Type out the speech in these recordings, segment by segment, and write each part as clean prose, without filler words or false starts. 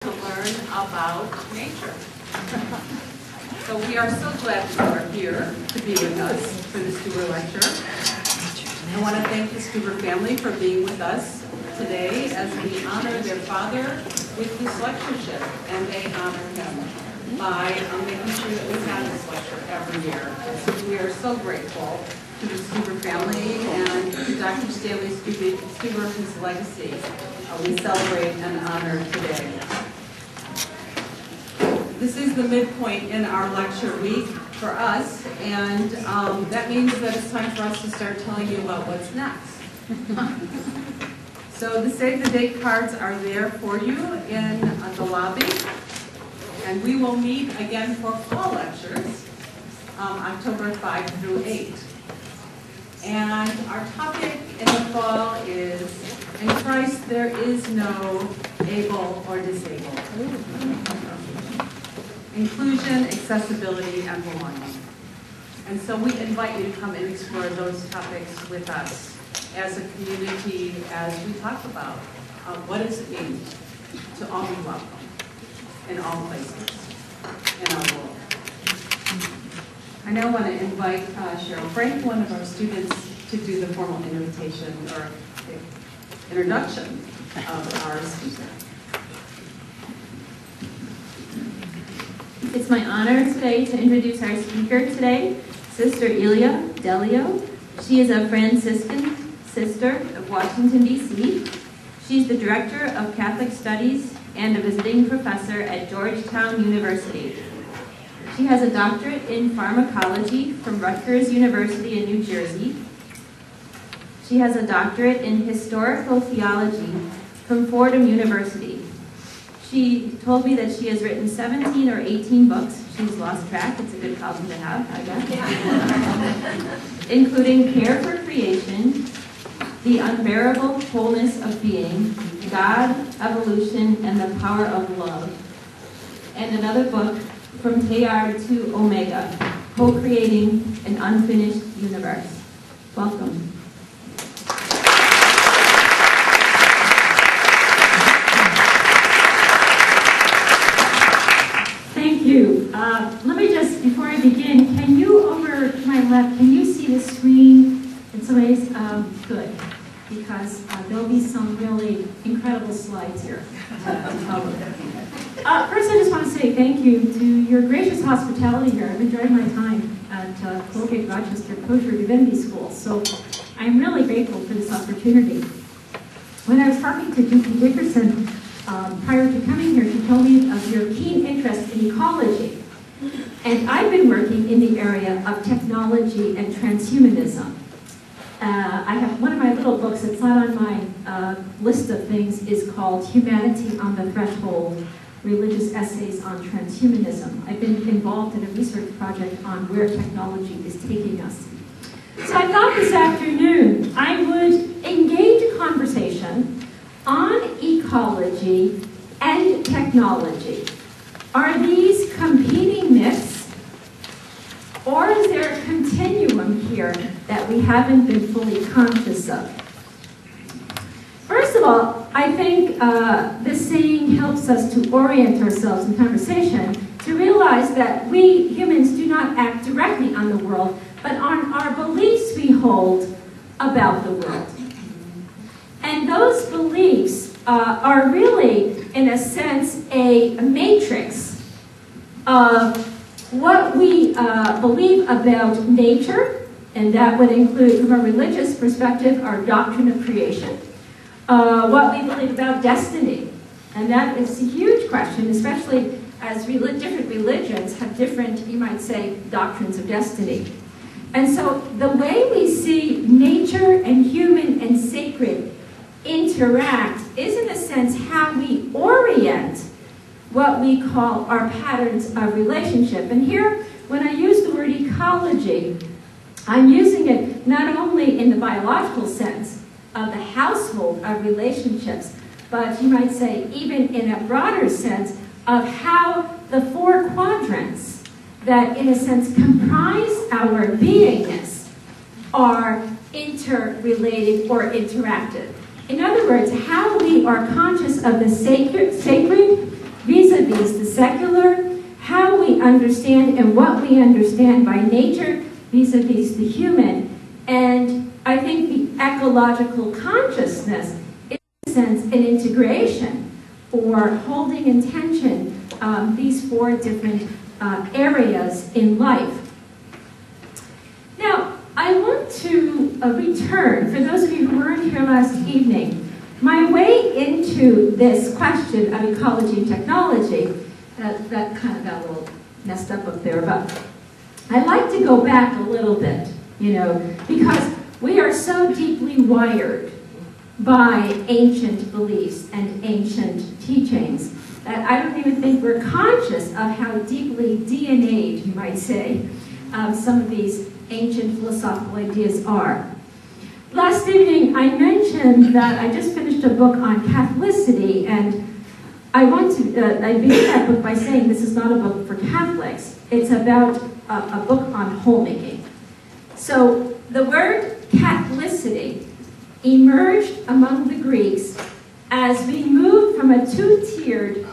to learn about nature. So we are so glad that you are here to be with us for the Stuber lecture. I want to thank the Stuber family for being with us today as we honor their father with this lectureship, and they honor him by making sure that we have this lecture every year. So we are so grateful to the Stuber family and to Dr. Stanley Stuber, his legacy. We celebrate and honor today. This is the midpoint in our lecture week for us, and that means that it's time for us to start telling you about what's next. So the save the date cards are there for you in the lobby, and we will meet again for fall lectures, October 5 through 8. And our topic in the fall is, in Christ there is no able or disabled. Inclusion, accessibility, and belonging. And so we invite you to come and explore those topics with us as a community as we talk about what does it mean to all be welcome in all places in our world. I now want to invite Cheryl Frank, one of our students, to do the formal invitation or introduction of our speaker. It's my honor today to introduce our speaker today, Sister Ilia Delio. She is a Franciscan sister of Washington, D.C. She's the Director of Catholic Studies and a visiting professor at Georgetown University. She has a doctorate in pharmacology from Rutgers University in New Jersey. She has a doctorate in historical theology from Fordham University. She told me that she has written 17 or 18 books. She's lost track. It's a good problem to have, I guess. Including Care for Creation, The Unbearable Wholeness of Being, God, Evolution, and the Power of Love. And another book, From Teilhard to Omega, Co-Creating an Unfinished Universe. Welcome. Thank you. Let me just, before I begin, can you, over to my left, can you see the screen in some ways? Good, because there'll be some really incredible slides here to cover. First, I just want to say thank you to your gracious hospitality here. I've enjoyed my time at Colgate Rochester Kosher Divinity School, so I'm really grateful for this opportunity. When I was talking to Dookie Dickerson prior to coming here, she told me of your keen interest in ecology. And I've been working in the area of technology and transhumanism. I have one of my little books that's not on my list of things is called Humanity on the Threshold, Religious Essays on Transhumanism. I've been involved in a research project on where technology is taking us. So I thought this afternoon I would engage a conversation on ecology and technology. Are these competing myths, or is there a continuum here that we haven't been fully conscious of? First of all, I think this saying helps us to orient ourselves in conversation to realize that we humans do not act directly on the world, but on our beliefs we hold about the world. And those beliefs are really, in a sense, a matrix of what we believe about nature, and that would include, from a religious perspective, our doctrine of creation. What we believe about destiny, and that is a huge question, especially as different religions have different, you might say, doctrines of destiny. And so the way we see nature and human and sacred interact is, in a sense, how we orient what we call our patterns of relationship. And here, when I use the word ecology, I'm using it not only in the biological sense of the household of relationships, but you might say even in a broader sense of how the four quadrants that, in a sense, comprise our beingness are interrelated or interactive. In other words, how we are conscious of the sacred, is the secular, how we understand and what we understand by nature vis-a-vis the human, and I think the ecological consciousness is, in a sense, an integration or holding in tension these four different areas in life. Now, I want to return, for those of you who weren't here last evening, my way into this question of ecology and technology, that kind of got a little messed up there, but I like to go back a little bit, because we are so deeply wired by ancient beliefs and ancient teachings that I don't even think we're conscious of how deeply DNA'd, you might say, some of these ancient philosophical ideas are. Last evening, I mentioned that I just finished a book on Catholicity, and I began that book by saying this is not a book for Catholics. It's about a book on homemaking. So the word Catholicity emerged among the Greeks as we moved from a two-tiered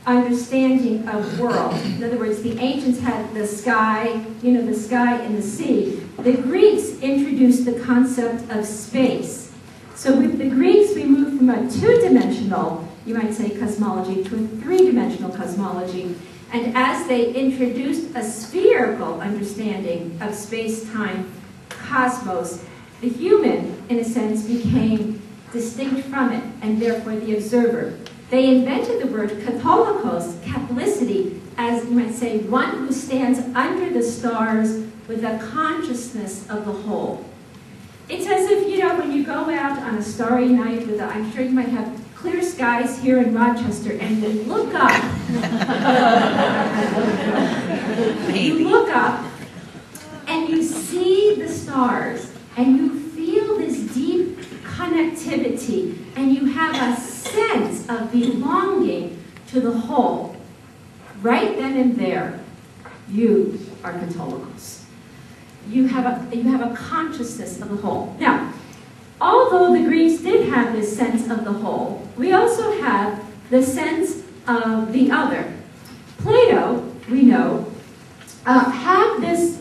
understanding of world. In other words, the ancients had the sky, the sky and the sea. The Greeks introduced the concept of space. So with the Greeks, we moved from a two-dimensional, you might say, cosmology to a three-dimensional cosmology. And as they introduced a spherical understanding of space-time, cosmos, the human, in a sense, became distinct from it, and therefore the observer. They invented the word Catholicos, Catholicity, as you might say, one who stands under the stars with a consciousness of the whole. It's as if, when you go out on a starry night with I'm sure you might have clear skies here in Rochester, and you look up. You look up, and you see the stars, and you feel this deep connectivity, and you have a sense of belonging to the whole. Right then and there, you are Catholicos. You have a consciousness of the whole. Now, although the Greeks did have this sense of the whole, we also have the sense of the other. Plato, we know, had this,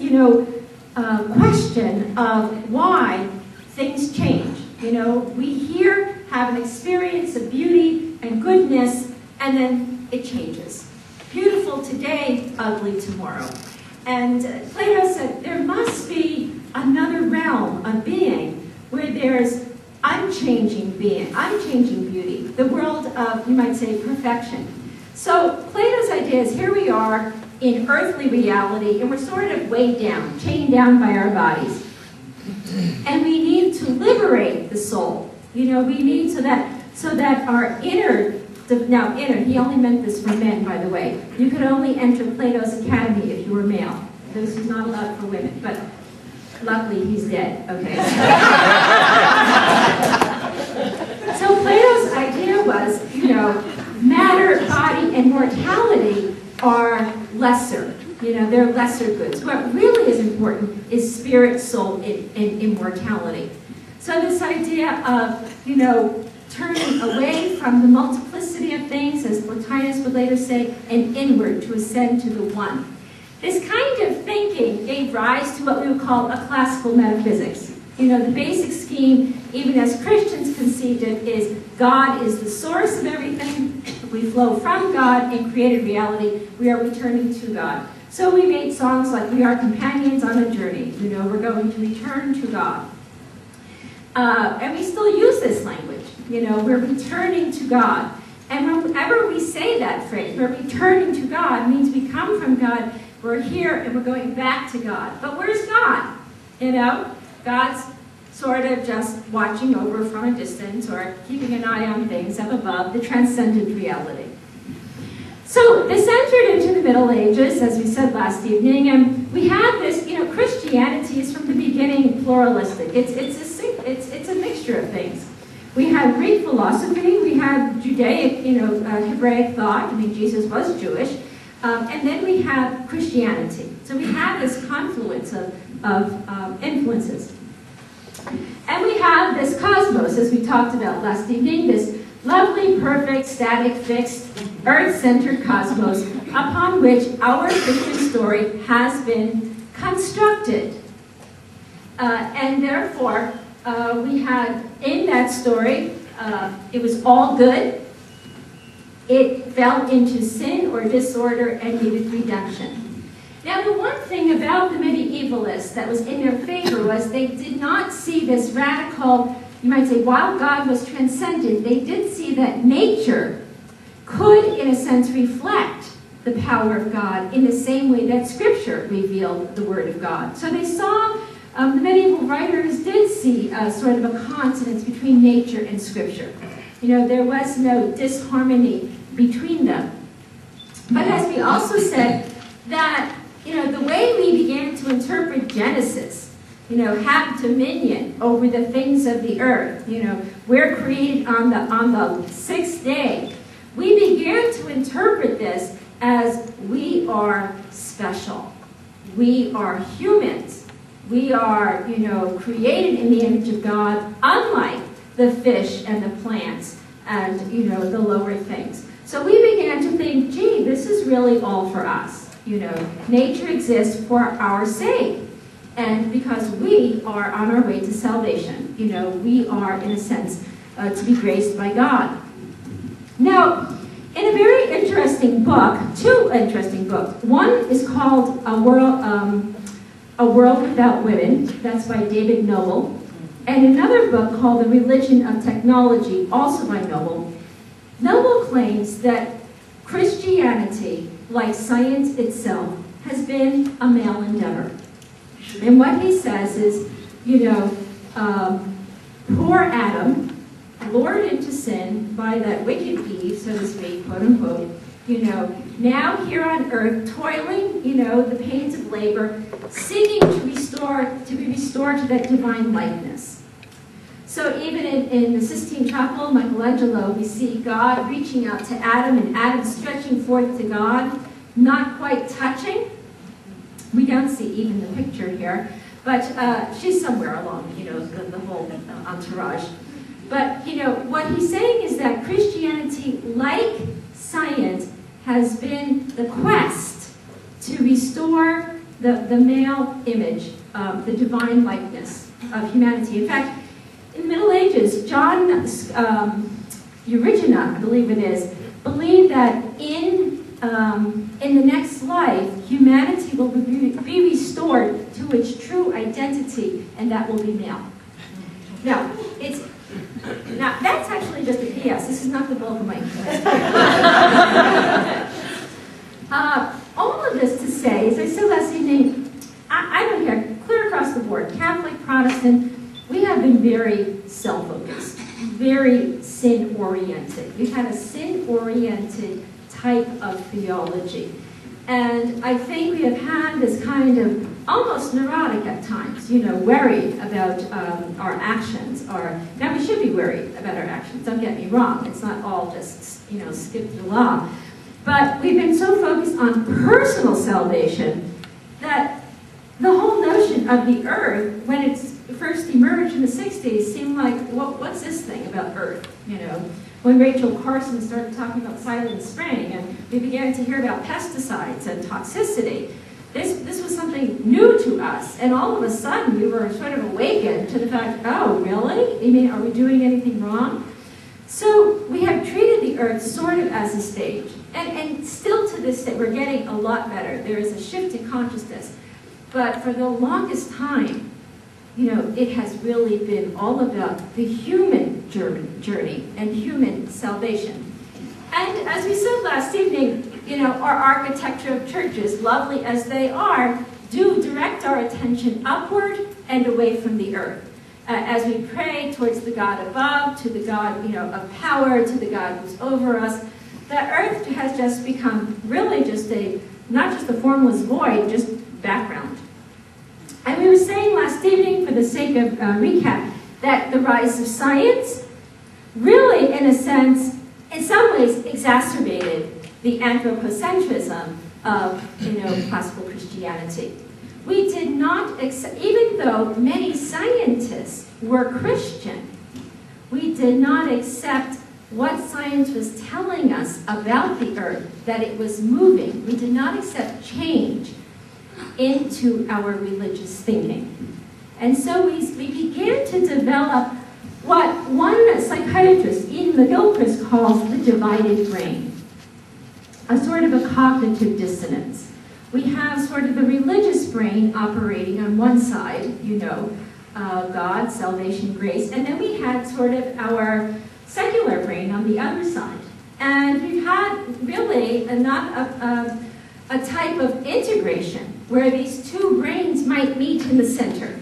question of why things change. We here have an experience of beauty and goodness, and then it changes. Beautiful today, ugly tomorrow. And Plato said there must be another realm of being where there's unchanging being, unchanging beauty, the world of, you might say, perfection. So Plato's idea is here we are in earthly reality, and we're sort of weighed down, chained down by our bodies. And we need to liberate the soul. We need so that our inner, he only meant this for men, by the way. You could only enter Plato's academy if you were male. This is not allowed for women, but luckily he's dead, okay? So Plato's idea was, matter, body, and mortality are lesser. They're lesser goods. What really is important is spirit, soul, and immortality. So this idea of, turning away from the multiplicity of things, as Plotinus would later say, and inward to ascend to the one. This kind of thinking gave rise to what we would call a classical metaphysics. The basic scheme, even as Christians conceived it, is God is the source of everything. We flow from God in created reality. We are returning to God. So we made songs like We Are Companions on a Journey. We're going to return to God. And we still use this language. We're returning to God. And whenever we say that phrase, we're returning to God, means we come from God, we're here, and we're going back to God. But where's God? God's sort of just watching over from a distance or keeping an eye on things up above, the transcendent reality. So this entered into the Middle Ages, as we said last evening, and we have this, Christianity is from the beginning pluralistic. It's a mixture of things. We have Greek philosophy, we have Judaic, Hebraic thought. Jesus was Jewish, and then we have Christianity. So we have this confluence of influences. And we have this cosmos, as we talked about last evening, this lovely, perfect, static, fixed, earth-centered cosmos upon which our Christian story has been constructed. And therefore, we had in that story, it was all good. It fell into sin or disorder and needed redemption. Now, the one thing about the medievalists that was in their favor was they did not see this radical, you might say, while God was transcendent, they did see that nature could, in a sense, reflect the power of God in the same way that Scripture revealed the Word of God. So they saw, the medieval writers did see sort of a consonance between nature and Scripture. You know, there was no disharmony between them. But as we also said, that, you know, the way we began to interpret Genesis, you know, have dominion over the things of the earth, you know, we're created on the sixth day, we began to interpret this as we are special. We are humans. We are, you know, created in the image of God, unlike the fish and the plants and, you know, the lower things. So we began to think, gee, this is really all for us. You know, nature exists for our sake. And because we are on our way to salvation, you know, we are, in a sense, to be graced by God. Now, in a very interesting book, two interesting books. One is called A World Without Women. That's by David Noble. And another book called The Religion of Technology, also by Noble. Noble claims that Christianity, like science itself, has been a male endeavor. And what he says is, you know, poor Adam, lured into sin by that wicked Eve, so to speak, quote unquote, you know, now here on earth, toiling, you know, the pains of labor, seeking to be restored to that divine likeness. So even in the Sistine Chapel, Michelangelo, we see God reaching out to Adam and Adam stretching forth to God, not quite touching. We don't see even the picture here, but she's somewhere along, you know, the whole entourage. But, you know, what he's saying is that Christianity, like science, has been the quest to restore the male image, the divine likeness of humanity. In fact, in the Middle Ages, John Urigena, I believe it is, believed that in the next life, humanity will be restored to its true identity, and that will be male. Now, that's actually just a PS. This is not the bulk of my all of this to say, as I said last evening, I don't care, clear across the board, Catholic, Protestant, we have been very self-focused, very sin-oriented. We've had a sin-oriented type of theology. And I think we have had this kind of almost neurotic at times, you know, worried about our actions. Now we should be worried about our actions, don't get me wrong. It's not all just, you know, skip the law. But we've been so focused on personal salvation that the whole notion of the earth, when it's first emerged in the 60s, seemed like, what's this thing about earth, you know? When Rachel Carson started talking about Silent Spring, and we began to hear about pesticides and toxicity, this was something new to us, and all of a sudden we were sort of awakened to the fact, oh, really? I mean, are we doing anything wrong? So we have treated the earth sort of as a stage, and still to this day, we're getting a lot better. There is a shift in consciousness, but for the longest time, you know, it has really been all about the human journey and human salvation. And as we said last evening, you know, our architecture of churches, lovely as they are, do direct our attention upward and away from the earth. As we pray towards the God above, to the God, you know, of power, to the God who's over us, the earth has just become really just not just a formless void, just background. And we were saying last evening, for the sake of recap, that the rise of science really, in a sense, in some ways exacerbated the anthropocentrism of, you know, classical Christianity. We did not accept, even though many scientists were Christian, we did not accept what science was telling us about the earth, that it was moving. We did not accept change into our religious thinking. And so we began to develop what one psychiatrist, Ilia Delio, calls the divided brain, a sort of a cognitive dissonance. We have sort of the religious brain operating on one side, you know, God, salvation, grace, and then we had sort of our secular brain on the other side. And we've had really a type of integration where these two brains might meet in the center.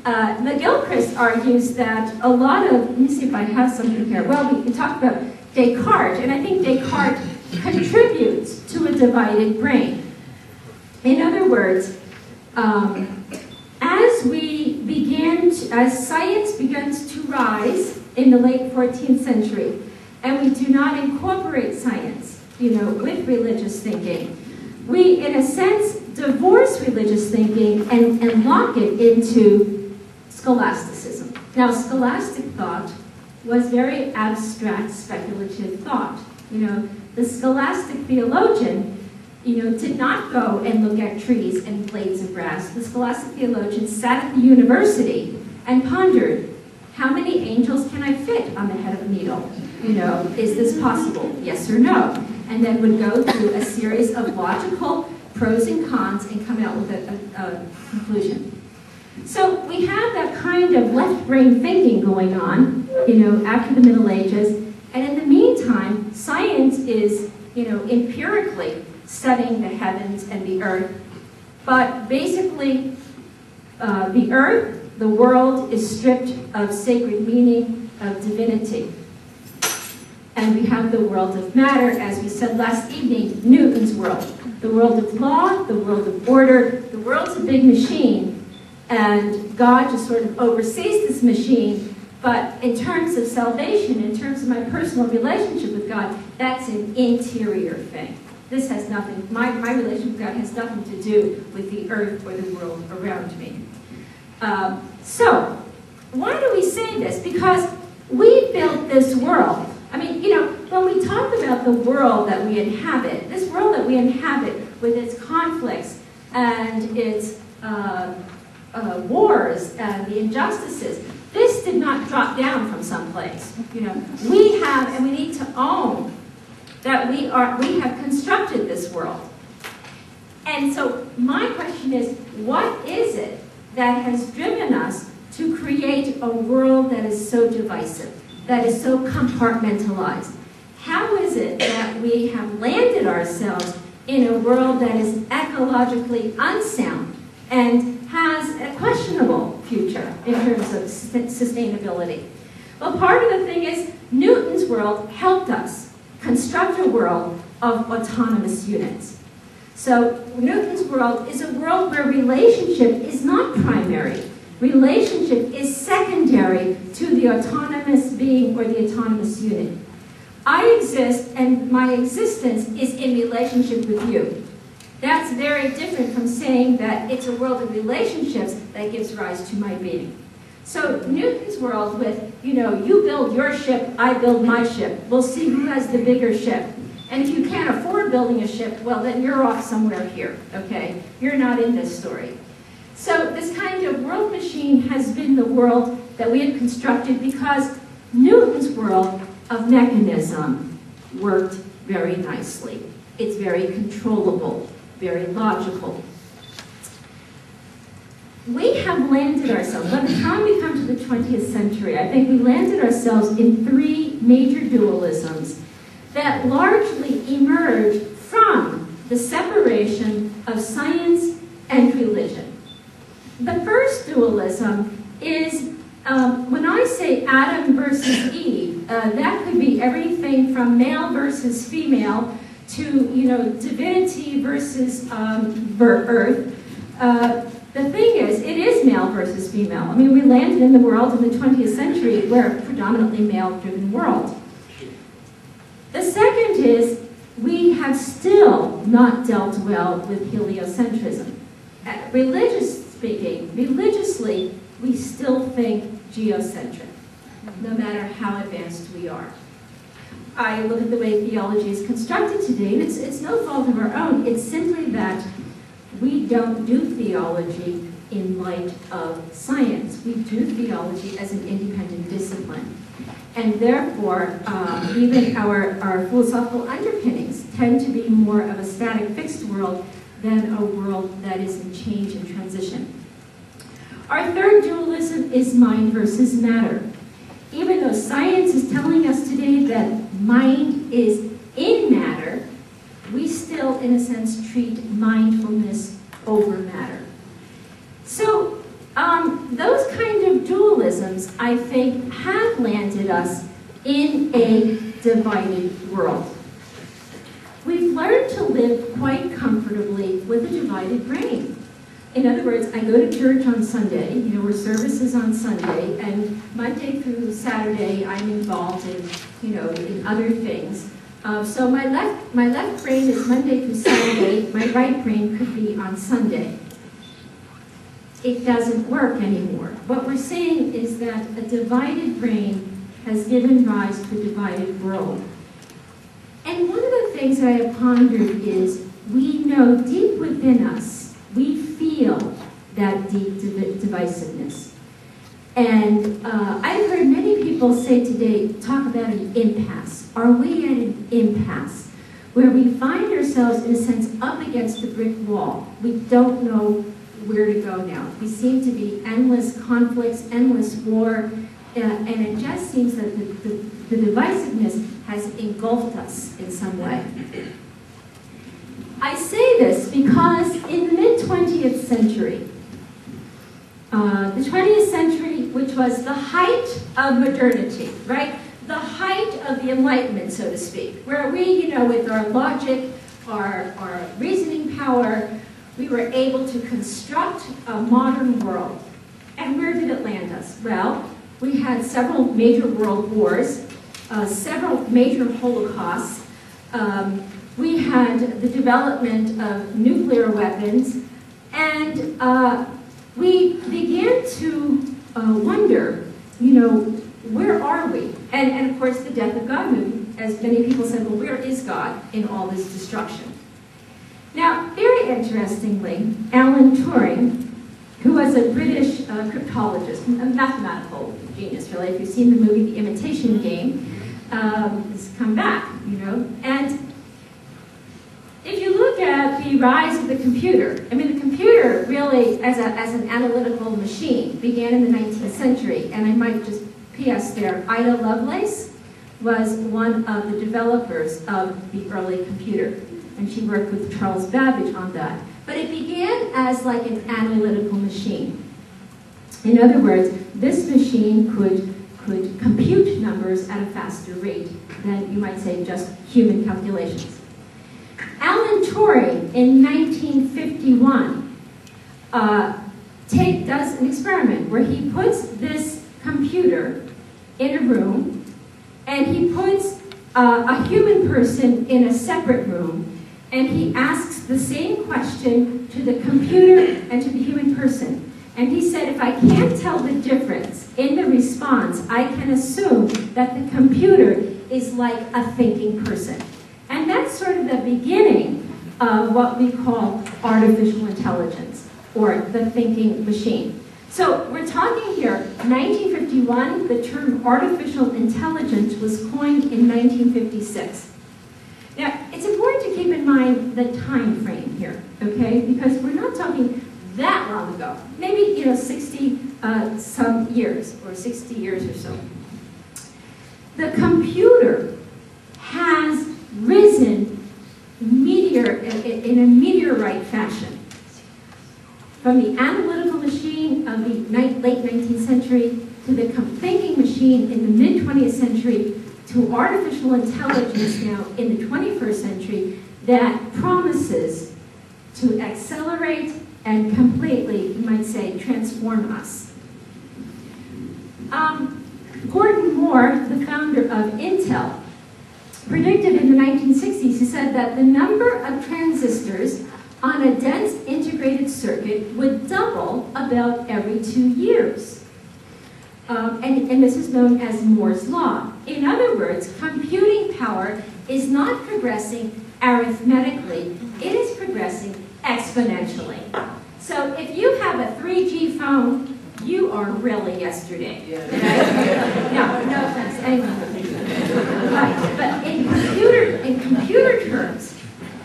McGilchrist argues that a lot of, let me see if I have something here. Well, we talked about Descartes, and I think Descartes contributes to a divided brain. In other words, as science begins to rise in the late 14th century, and we do not incorporate science, you know, with religious thinking, we, in a sense, divorce religious thinking and lock it into scholasticism. Now, scholastic thought was very abstract, speculative thought. You know, the scholastic theologian, you know, did not go and look at trees and blades of grass. The scholastic theologian sat at the university and pondered, how many angels can I fit on the head of a needle? You know, is this possible? Yes or no? And then would go through a series of logical pros and cons and come out with a conclusion. So we have that kind of left brain thinking going on, you know, after the Middle Ages. And in the meantime, science is, you know, empirically studying the heavens and the earth. But basically, the earth, the world, is stripped of sacred meaning, of divinity. And we have the world of matter, as we said last evening, Newton's world. The world of law, the world of order. The world's a big machine, and God just sort of oversees this machine. But in terms of salvation, in terms of my personal relationship with God, that's an interior thing. This has nothing, my relationship with God has nothing to do with the earth or the world around me. So, why do we say this? Because we built this world. I mean, you know, when we talk about the world that we inhabit, this world that we inhabit with its conflicts and its wars and the injustices, this did not drop down from someplace. You know, we have, and we need to own that we have constructed this world. And so my question is, what is it that has driven us to create a world that is so divisive, that is so compartmentalized? How is it that we have landed ourselves in a world that is ecologically unsound and has a questionable future in terms of sustainability? Well, part of the thing is Newton's world helped us construct a world of autonomous units. So Newton's world is a world where relationship is not primary. Relationship is secondary to the autonomous being or the autonomous unit. I exist, and my existence is in relationship with you. That's very different from saying that it's a world of relationships that gives rise to my being. So Newton's world with, you know, you build your ship, I build my ship. We'll see who has the bigger ship. And if you can't afford building a ship, well, then you're off somewhere here, okay? You're not in this story. So this kind of world machine has been the world that we have constructed because Newton's world of mechanism worked very nicely. It's very controllable, very logical. We have landed ourselves, by the time we come to the 20th century, I think we landed ourselves in three major dualisms that largely emerged from the separation of science and religion. The first dualism is, when I say Adam versus Eve, that could be everything from male versus female to, you know, divinity versus earth. The thing is, it is male versus female. I mean, we landed in the world in the 20th century where a predominantly male-driven world. The second is, we have still not dealt well with heliocentrism. Religiously, we still think geocentric, no matter how advanced we are. I look at the way theology is constructed today, and it's no fault of our own. It's simply that we don't do theology in light of science. We do theology as an independent discipline. And therefore, even our philosophical underpinnings tend to be more of a static, fixed world than a world that is in change and transition. Our third dualism is mind versus matter. Even though science is telling us today that mind is in matter, we still, in a sense, treat mindfulness over matter. So, those kind of dualisms, I think, have landed us in a divided world. We've learned to live quite comfortably with a divided brain. In other words, I go to church on Sunday, where service is on Sunday, and Monday through Saturday I'm involved in, in other things. So my left brain is Monday through Saturday, my right brain could be on Sunday. It doesn't work anymore. What we're saying is that a divided brain has given rise to a divided world. And one of the things that I have pondered is, we know deep within us, we feel that deep divisiveness. And I've heard many people say today, talk about an impasse. Are we at an impasse where we find ourselves, in a sense, up against the brick wall? We don't know where to go now. We seem to be endless conflicts, endless war, and it just seems that the divisiveness has engulfed us in some way. I say this because in the mid-20th century, the 20th century, which was the height of modernity, right? The height of the Enlightenment, so to speak, where we, with our logic, our reasoning power, we were able to construct a modern world. And where did it land us? Well, we had several major world wars, several major holocausts. We had the development of nuclear weapons, and we began to wonder, where are we? And of course, the death of God movement, as many people said, well, where is God in all this destruction? Now, very interestingly, Alan Turing, who was a British cryptologist, a mathematical genius, really. If you've seen the movie The Imitation Game, has come back, And if you look at the rise of the computer, the computer really, as an analytical machine, began in the 19th century. And I might just PS there, Ida Lovelace was one of the developers of the early computer. And she worked with Charles Babbage on that. But it began as like an analytical machine. In other words, this machine could compute numbers at a faster rate than, you might say, just human calculations. Alan Turing, in 1951, does an experiment where he puts this computer in a room, and he puts a human person in a separate room, and he asks the same question to the computer and to the human person. And he said, if I can't tell the difference in the response, I can assume that the computer is like a thinking person. And that's sort of the beginning of what we call artificial intelligence, or the thinking machine. So we're talking here, 1951, the term artificial intelligence was coined in 1956. Now, it's important to keep in mind the time frame here, okay? Because we're not talking that long ago. Maybe, 60 some years, or 60 years or so. The computer has risen in a meteorite fashion. From the analytical machine of the late 19th century to the thinking machine in the mid-20th century to artificial intelligence now in the 21st century that promises to accelerate and completely, you might say, transform us. Gordon Moore, the founder of Intel, predicted in the 1960s, he said that the number of transistors on a dense integrated circuit would double about every 2 years. And this is known as Moore's Law. in other words, computing power is not progressing arithmetically, it is progressing exponentially. So if you have a 3G phone, you are really yesterday. Right? No offense, anyone. But in computer terms,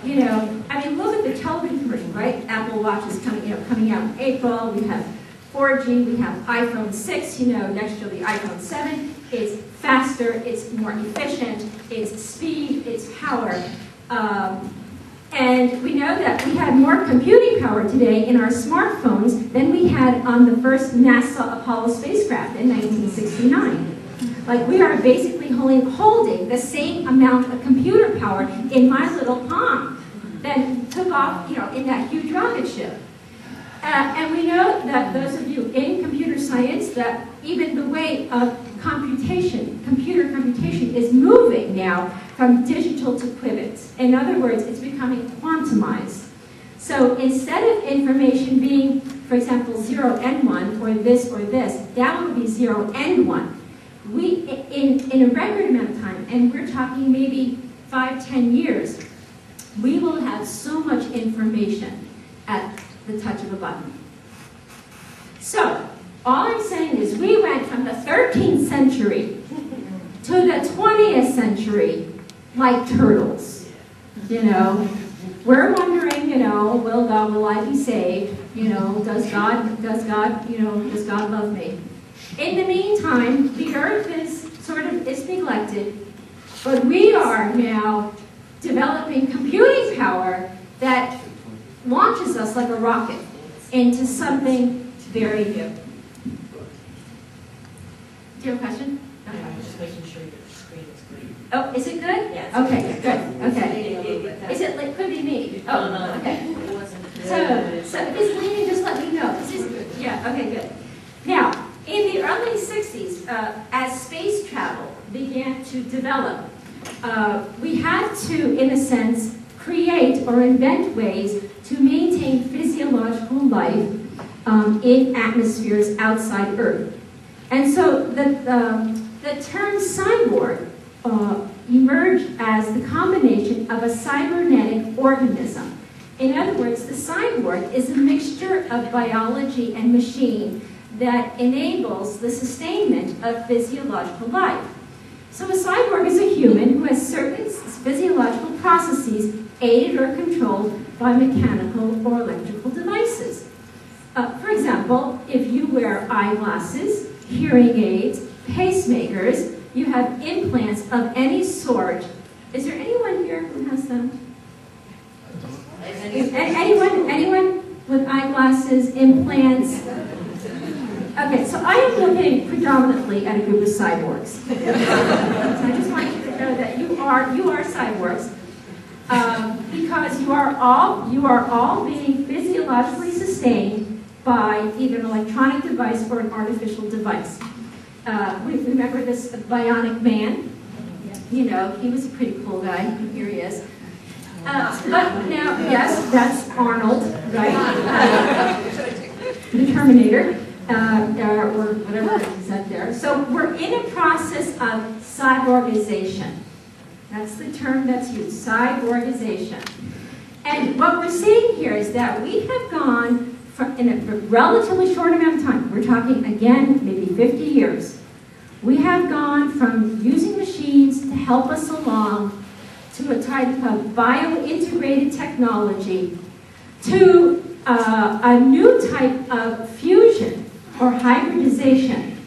you know, I mean, look at the television commercial, right? Apple Watch is coming out in April. We have 4G, we have iPhone 6, you know, next year the iPhone 7. It's faster, it's more efficient, it's speed, it's power. And we know that we have more computing power today in our smartphones than we had on the first NASA Apollo spacecraft in 1969. Like, we are basically holding the same amount of computer power in my little palm that took off, you know, in that huge rocket ship. And we know that those of you in computer science, that even the way of computation, computer computation, is moving now from digital to qubits. In other words, it's becoming quantumized. So instead of information being, for example, 0 and 1, or this, that would be 0 and 1. We, in a record amount of time, and we're talking maybe 5-10 years, we will have so much information at the touch of a button. So, all I'm saying is we went from the 13th century to the 20th century like turtles. You know, we're wondering, you know, will I be saved? You know, does God love me? In the meantime, the earth is neglected, but we are now developing computing power that launches us like a rocket into something very new. Do you have a question? I'm just making sure your screen is green. Oh, is it good? Yes. Okay, good. Okay. Is it like, could be me? Oh, No, okay. it wasn't. So if it's leaning, just let me know. Yeah, okay, good. Now, in the early 60s, as space travel began to develop, we had to, in a sense, create or invent ways to maintain physiological life in atmospheres outside Earth. And so the term cyborg emerged as the combination of a cybernetic organism. In other words, the cyborg is a mixture of biology and machine that enables the sustainment of physiological life. So a cyborg is a human who has certain physiological processes aided or controlled by mechanical or electrical devices. For example, if you wear eyeglasses, hearing aids, pacemakers, you have implants of any sort. Is there anyone here who has them? Anyone with eyeglasses, implants? Okay, so I am looking predominantly at a group of cyborgs. So I just want you to know that you are cyborgs because you are all being physiologically sustained by either an electronic device or an artificial device. We remember this bionic man. You know, he was a pretty cool guy. Here he is. But now, yes, that's Arnold, right? The Terminator. Or whatever is up there. So we're in a process of cyborgization. That's the term that's used, cyborgization. And what we're seeing here is that we have gone from, in a relatively short amount of time, we're talking again, maybe 50 years, we have gone from using machines to help us along to a type of bio-integrated technology to a new type of fusion or hybridization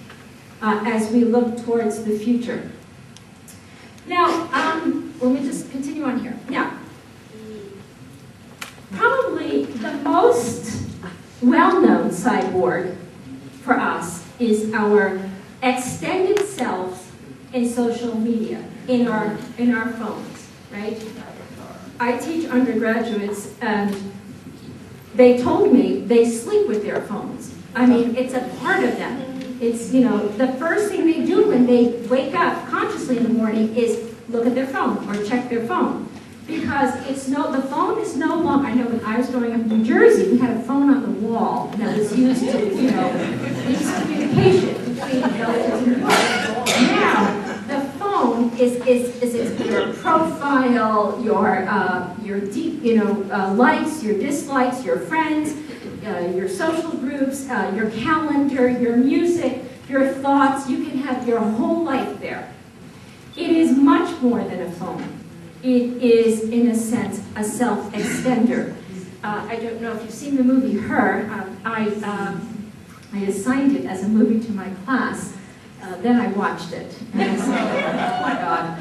as we look towards the future. Now, let me just continue on here. Now, probably the most well-known cyborg for us is our extended selves in social media, in our phones, right? I teach undergraduates, and they told me they sleep with their phones. I mean, it's a part of them. It's, you know, the first thing they do when they wake up consciously in the morning is look at their phone or check their phone. Because the phone is no longer, I know when I was growing up in New Jersey, we had a phone on the wall that was used to, use communication between relatives and people. Now, the phone likes, your dislikes, your friends, your social groups, your calendar, your music, your thoughts. You can have your whole life there. It is much more than a phone. It is, in a sense, a self-extender. I don't know if you've seen the movie Her. I assigned it as a movie to my class. Then I watched it. And I said, oh my God.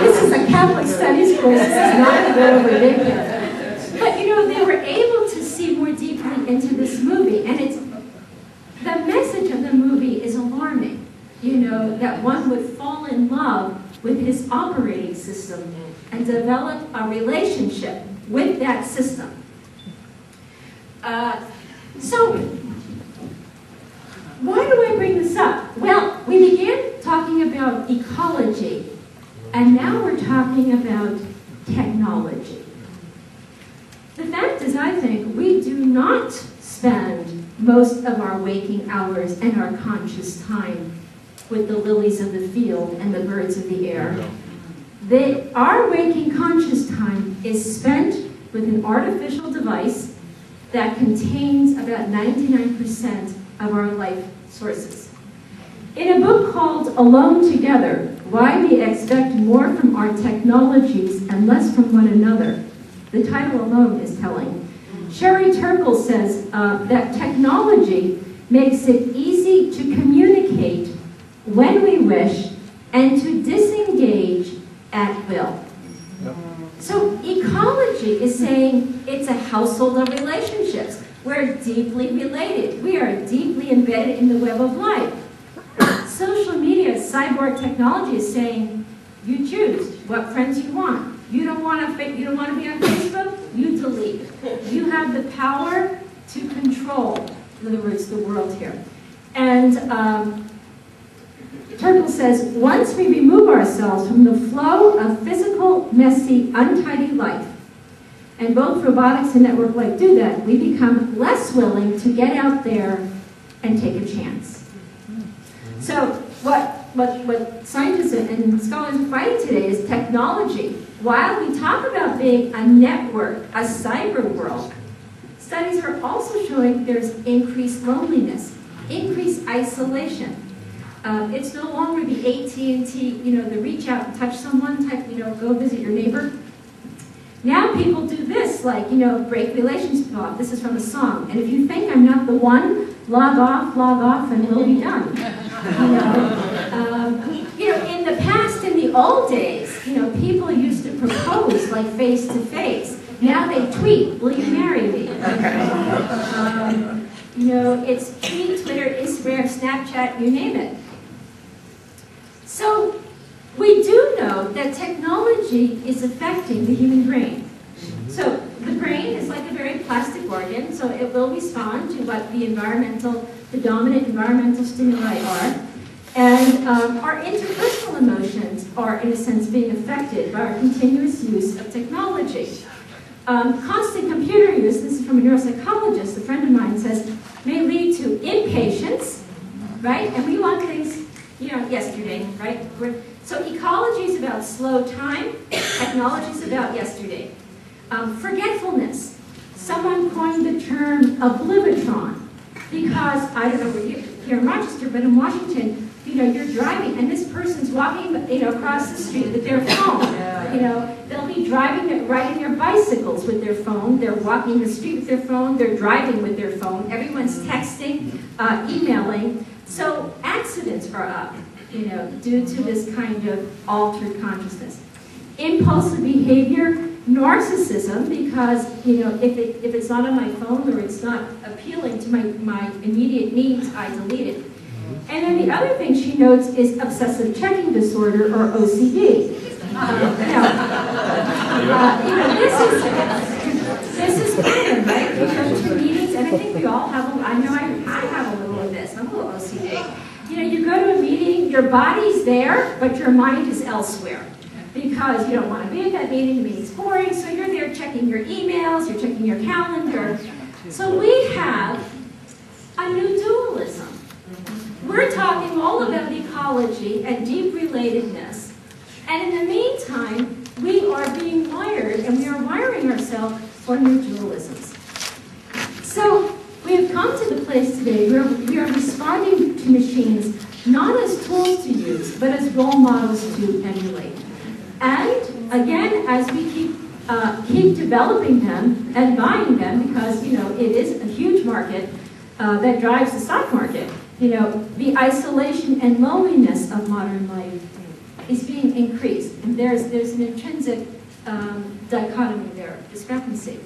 This is a Catholic studies course. This is not a little ridiculous. But they were able to see more deeply into this movie. And the message of the movie is alarming. That one would fall in love with his operating system and develop a relationship with that system. So, why do I bring this up? Well, we began talking about ecology, and now we're talking about technology. The fact is, I think, we do not spend most of our waking hours and our conscious time with the lilies of the field and the birds of the air. Our waking conscious time is spent with an artificial device that contains about 99% of our life sources. In a book called Alone Together, Why We Expect More from Our Technologies and Less from One Another, the title alone is telling. Sherry Turkle says that technology makes it easy to communicate when we wish and to disengage at will. So ecology is saying it's a household of relationships. We're deeply related. We are deeply embedded in the web of life. Social media, cyborg technology is saying you choose what friends you want. You don't want to be on Facebook? You delete. You have the power to control, in other words, the world here. And Turkle says, once we remove ourselves from the flow of physical, messy, untidy life, and both robotics and network life do that, we become less willing to get out there and take a chance. So what scientists and scholars are fighting today is technology. While we talk about being a network, a cyber world, studies are also showing there's increased loneliness, increased isolation. It's no longer the AT&T, the reach out and touch someone type, go visit your neighbor. Now people do this, like, break relations off. This is from a song. And if you think I'm not the one, log off, and we'll be done. In the past, in the old days, people used to propose like face to face. Now they tweet, will you marry me? It's tweet, Twitter, Instagram, Snapchat, you name it. So we do know that technology is affecting the human brain. So the brain is like a very plastic organ, so it will respond to what the dominant environmental stimuli are. And our interpersonal emotions are, in a sense, being affected by our continuous use of technology. Constant computer use, this is from a neuropsychologist, a friend of mine says, may lead to impatience, right? And we want things, yesterday, right? So ecology is about slow time, technology is about yesterday. Forgetfulness. Someone coined the term oblivitron because, I don't know where you're here in Rochester, but in Washington, you're driving and this person's walking, across the street with their phone. They'll be driving, riding their bicycles with their phone. They're walking the street with their phone. They're driving with their phone. Everyone's texting, emailing. So accidents are up, due to this kind of altered consciousness. Impulsive behavior, narcissism, because, if it's not on my phone or it's not appealing to my immediate needs, I delete it. And then the other thing she notes is obsessive checking disorder, or OCD. This is common, right? You go to meetings, and I think we all have I have a little of this. I'm a little OCD. You go to a meeting, your body's there, but your mind is elsewhere. Because you don't want to be at that meeting, the meeting's boring, so you're there checking your emails, you're checking your calendar. So we have a new dualism. We're talking all about ecology and deep relatedness. And in the meantime, cell or new dualisms. So we have come to the place today where we are responding to machines not as tools to use, but as role models to emulate. And again, as we keep developing them and buying them, because it is a huge market that drives the stock market. The isolation and loneliness of modern life is being increased, and there's an intrinsic dichotomy there, discrepancy.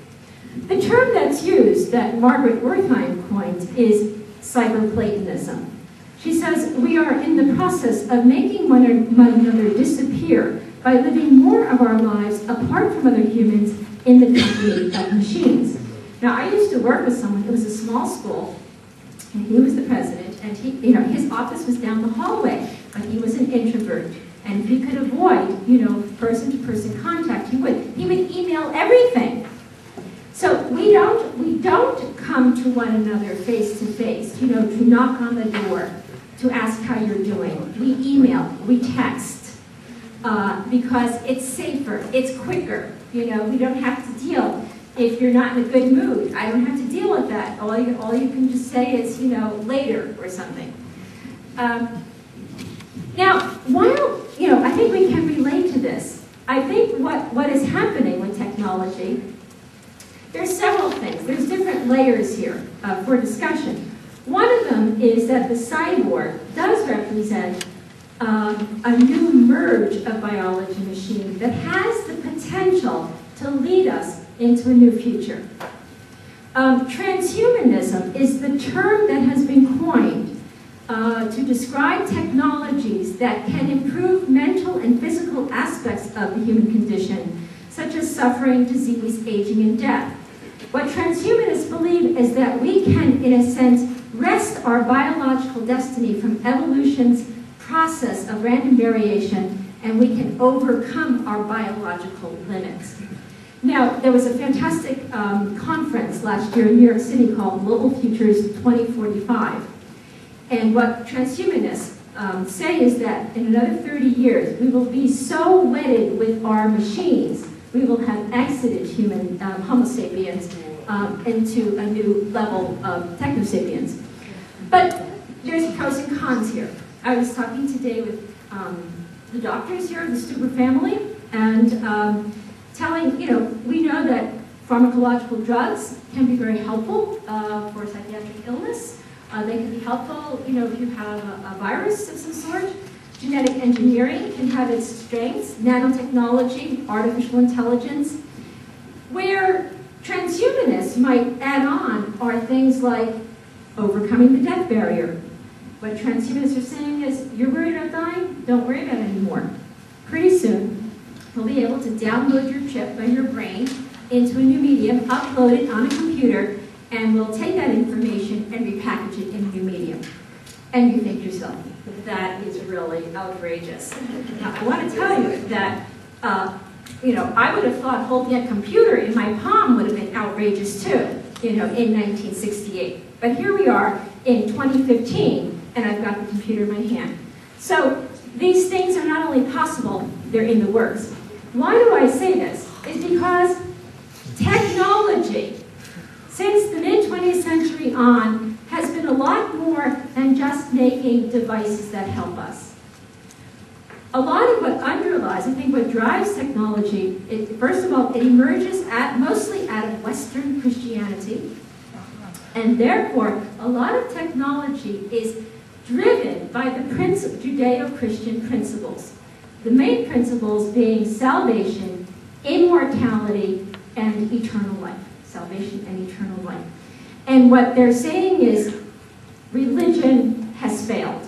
The term that's used, that Margaret Wertheim coined, is cyberplatonism. She says, we are in the process of making one another disappear by living more of our lives apart from other humans in the company of machines. Now, I used to work with someone who was a small school, and he was the president, and his office was down the hallway, but he was an introvert. And if he could avoid, person-to-person contact, he would email everything. So we don't come to one another face to face, to knock on the door, to ask how you're doing. We email, we text, because it's safer, it's quicker. We don't have to deal. If you're not in a good mood, I don't have to deal with that. All you can just say is, later or something. Now, while, I think we can relate to this. I think what is happening with technology, there's several things. There's different layers here for discussion. One of them is that the cyborg does represent a new merge of biology and machine that has the potential to lead us into a new future. Transhumanism is the term that has been coined to describe technologies that can improve mental and physical aspects of the human condition, such as suffering, disease, aging, and death. What transhumanists believe is that we can, in a sense, wrest our biological destiny from evolution's process of random variation, and we can overcome our biological limits. Now, there was a fantastic conference last year in New York City called Global Futures 2045. And what transhumanists say is that in another 30 years, we will be so wedded with our machines, we will have exited human Homo sapiens into a new level of techno-sapiens. But there's pros and cons here. I was talking today with the doctors here, the Stuber family, and telling, we know that pharmacological drugs can be very helpful for psychiatric illness. They can be helpful, if you have a virus of some sort. Genetic engineering can have its strengths, nanotechnology, artificial intelligence. Where transhumanists might add on are things like overcoming the death barrier. What transhumanists are saying is, you're worried about dying? Don't worry about it anymore. Pretty soon, we'll be able to download your chip on your brain into a new medium, upload it on a computer, and we'll take that information and repackage it in a new medium. And you think to yourself, that is really outrageous. Now, I want to tell you that, I would have thought holding a computer in my palm would have been outrageous too, in 1968. But here we are in 2015, and I've got the computer in my hand. So these things are not only possible, they're in the works. Why do I say this? It's because technology, since the mid-20th century on, has been a lot more than just making devices that help us. A lot of what underlies, I think what drives technology, first of all, it emerges mostly out of Western Christianity, and therefore, a lot of technology is driven by the Judeo-Christian principles. The main principles being salvation, immortality, and eternal life. Salvation and eternal life. And what they're saying is religion has failed.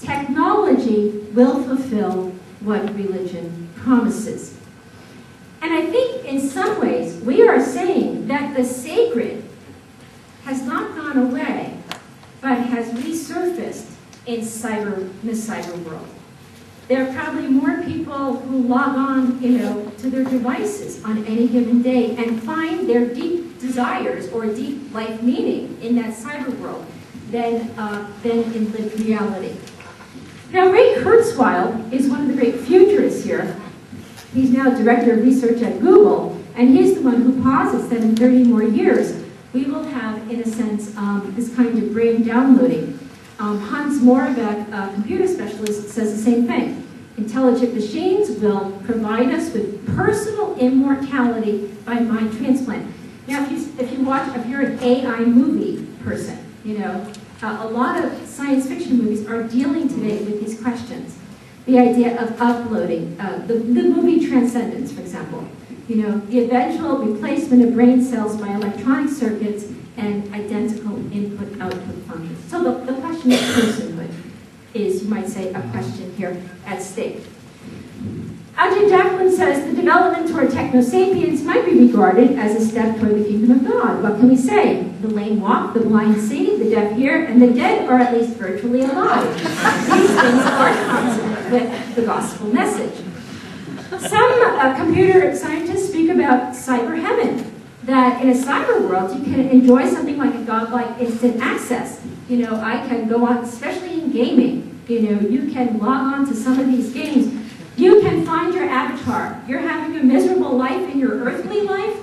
Technology will fulfill what religion promises. And I think in some ways we are saying that the sacred has not gone away, but has resurfaced in the cyber world. There are probably more people who log on, to their devices on any given day and find their deep desires or deep life meaning in that cyber world than in lived reality. Now, Ray Kurzweil is one of the great futurists here. He's now director of research at Google, And he's the one who posits that in 30 more years, we will have, in a sense, this kind of brain downloading. Hans Moravec, a computer specialist, says the same thing. Intelligent machines will provide us with personal immortality by mind transplant. Now, if you're an AI movie person, you know, a lot of science fiction movies are dealing today with these questions. The idea of uploading, the movie Transcendence, for example, you know, the eventual replacement of brain cells by electronic circuits and identical input-output functions. So the question of personhood is, you might say, a question here at stake. Ajay Jacqueline says the development toward techno-sapiens might be regarded as a step toward the kingdom of God. What can we say? The lame walk, the blind see, the deaf hear, and the dead are at least virtually alive. These things are consonant with the gospel message. Some computer scientists speak about cyber heaven, that in a cyber world you can enjoy something like a godlike instant access. You know, I can go on, especially in gaming, you know, you can log on to some of these games. You can find your avatar. You're having a miserable life in your earthly life.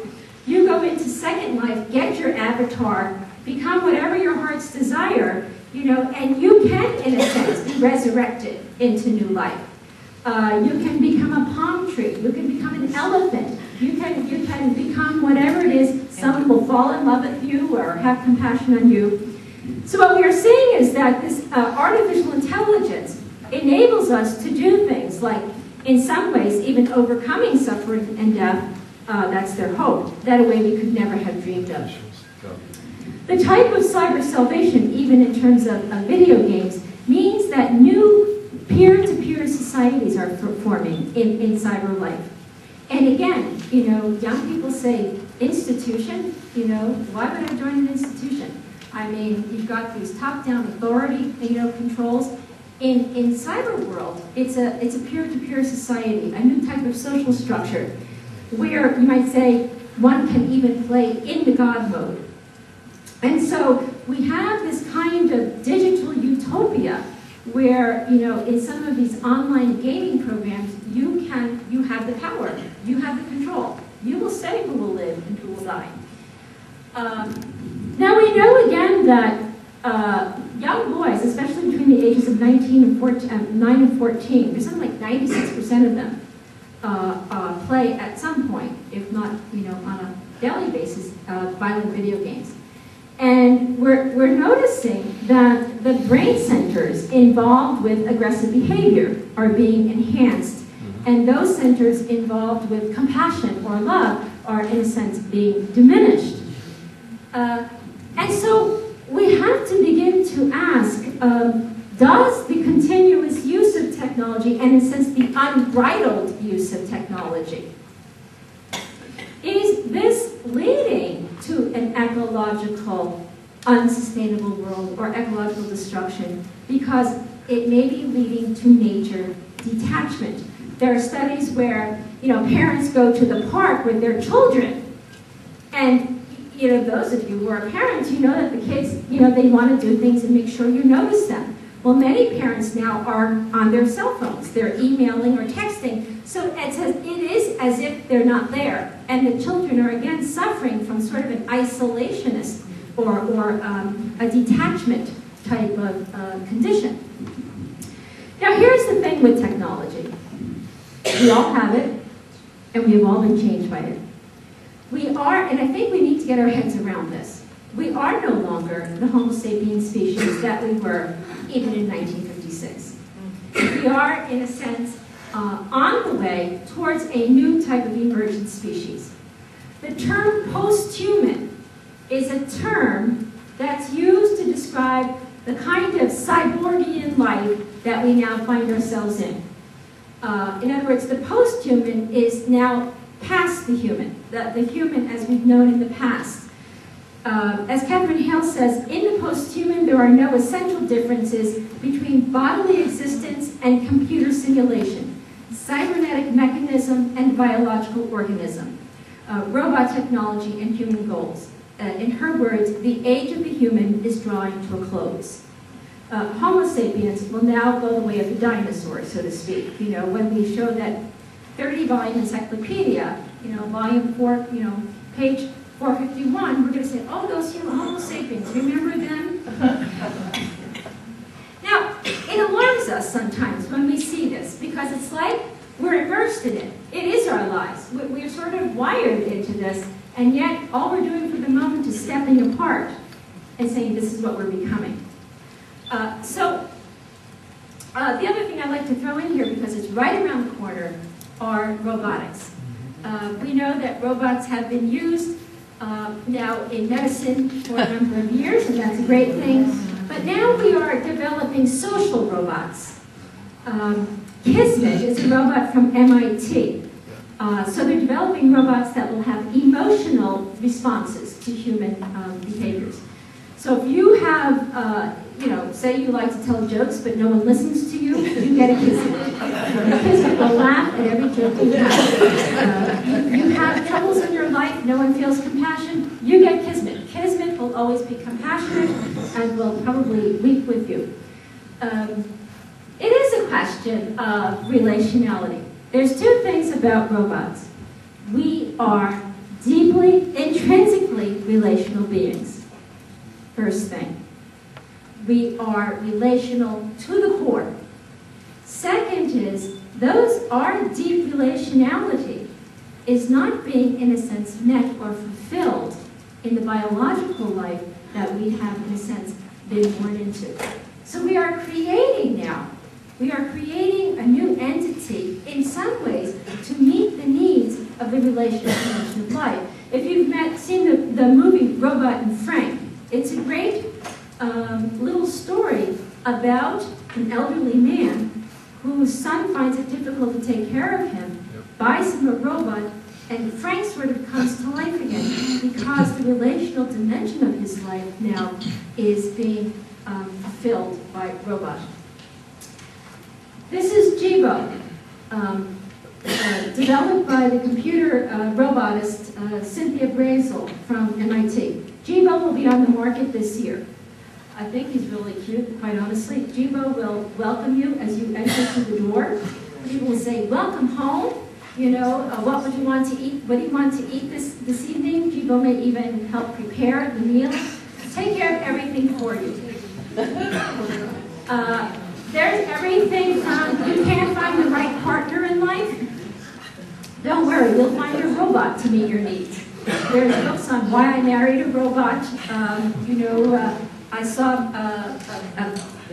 You go into Second Life, get your avatar, become whatever your heart's desire, you know, and you can, in a sense, be resurrected into new life. You can become a palm tree. You can become an elephant. You can become whatever it is. Someone will fall in love with you or have compassion on you. So what we are saying is that this artificial intelligence enables us to do things like, in some ways, even overcoming suffering and death. That's their hope. That a way we could never have dreamed of. The type of cyber salvation, even in terms of video games, means that new peer-to-peer societies are forming in cyber life. And again, you know, young people say, institution, you know, why would I join an institution? I mean, you've got these top-down authority, you know, controls. In cyber world, it's a peer-to-peer society, a new type of social structure, where you might say one can even play in the God mode. And so we have this kind of digital utopia where, you know, in some of these online gaming programs, you have the power, you have the control. You will say who will live and who will die. Now we know again that young boys, especially between the ages of 9 and 14, there's something like 96% of them play at some point, if not, you know, on a daily basis, violent video games. And we're noticing that the brain centers involved with aggressive behavior are being enhanced, and those centers involved with compassion or love are, in a sense, being diminished. And so we have to begin to ask, does the continuous use of technology, and in a sense the unbridled use of technology, is this leading to an ecological unsustainable world or ecological destruction? Because it may be leading to nature detachment. There are studies where, you know, parents go to the park with their children, and you know, those of you who are parents, you know that the kids, you know, they want to do things and make sure you notice them. Well, many parents now are on their cell phones. They're emailing or texting. So it is as if they're not there. And the children are, again, suffering from sort of an isolationist or a detachment type of condition. Now, here's the thing with technology. We all have it, and we've all been changed by it. We are, and I think we need to get our heads around this, we are no longer the Homo sapiens species that we were even in 1956. We are, in a sense, on the way towards a new type of emergent species. The term post-human is a term that's used to describe the kind of cyborgian life that we now find ourselves in. In other words, the post-human is now past the human, the human as we've known in the past. As Catherine Hale says, in the post-human there are no essential differences between bodily existence and computer simulation, cybernetic mechanism and biological organism, robot technology and human goals. In her words, the age of the human is drawing to a close. Homo sapiens will now go the way of the dinosaur, so to speak. You know, when we show that 30-volume encyclopedia, volume 4, page 451, we're going to say, oh, those Homo sapiens, remember them? Now, it alarms us sometimes when we see this, because it's like we're immersed in it. It is our lives. We're sort of wired into this, and yet all we're doing for the moment is stepping apart and saying this is what we're becoming. The other thing I'd like to throw in here, because it's right around the corner, are robotics. We know that robots have been used now in medicine for a number of years, and that's a great thing. But now we are developing social robots. Kismet is a robot from MIT. So they're developing robots that will have emotional responses to human behaviors. So if you have, say you like to tell jokes, but no one listens to you, you get a Kismet. The Kismet will laugh at every joke you have. You have troubles in your life, no one feels compassion, you get Kismet. Kismet will always be compassionate and will probably weep with you. It is a question of relationality. There's two things about robots. We are deeply, intrinsically relational beings. First thing. We are relational to the core. Second is, our deep relationality is not being, in a sense, met or fulfilled in the biological life that we have, in a sense, been born into. So we are creating now. We are creating a new entity, in some ways, to meet the needs of the relational dimension of life. If you've seen the movie Robot and Frank, it's a great little story about an elderly man whose son finds it difficult to take care of him, buys him a robot, and Frank sort of comes to life again because the relational dimension of his life now is being fulfilled by robot. This is Jibo, developed by the computer robotist Cynthia Brazel from MIT. Jibo will be on the market this year. I think he's really cute, quite honestly. Jibo will welcome you as you enter through the door. He will say, welcome home. What would you want to eat? What do you want to eat this evening? Jibo may even help prepare the meal. Take care of everything for you. There's everything from, you can't find the right partner in life? Don't worry, you'll find a robot to meet your needs. There's books on why I married a robot. I saw a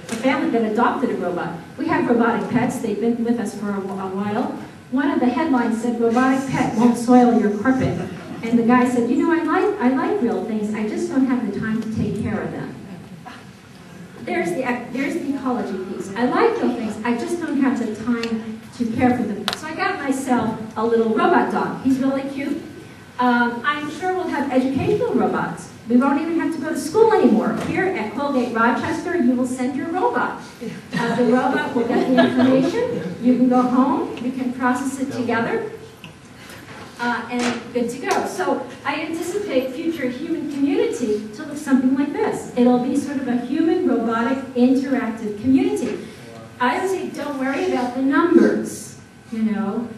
family that adopted a robot. We have robotic pets. They've been with us for a while. One of the headlines said, robotic pet won't soil your carpet. And the guy said, I like real things. I just don't have the time to take care of them. There's the ecology piece. I like real things. I just don't have the time to care for them. So I got myself a little robot dog. He's really cute. I'm sure we'll have educational robots. We won't even have to go to school anymore. Here at Colgate Rochester, you will send your robot. The robot will get the information. You can go home. You can process it together. And good to go. So I anticipate future human community to look something like this. It'll be sort of a human-robotic interactive community. I would say don't worry about the numbers. We'll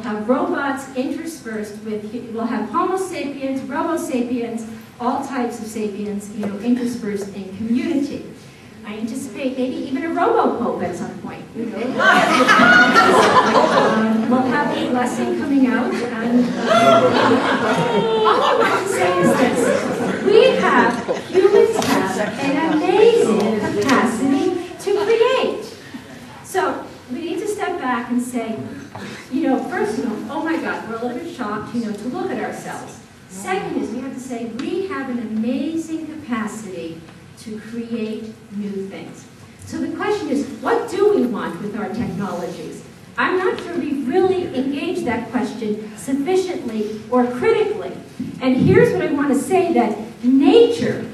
have robots interspersed with, we'll have Homo sapiens, Robo sapiens, all types of sapiens, interspersed in community. I anticipate maybe even a robo-pope at some point. We'll have a blessing coming out, and all I want to say is this: humans have an amazing capacity to create. So we need to step back and say, first, oh my God, we're a little bit shocked, to look at ourselves. Second is we have to say we have an amazing capacity to create new things. So the question is, what do we want with our technologies? I'm not sure we've really engaged that question sufficiently or critically. And here's what I want to say, that nature,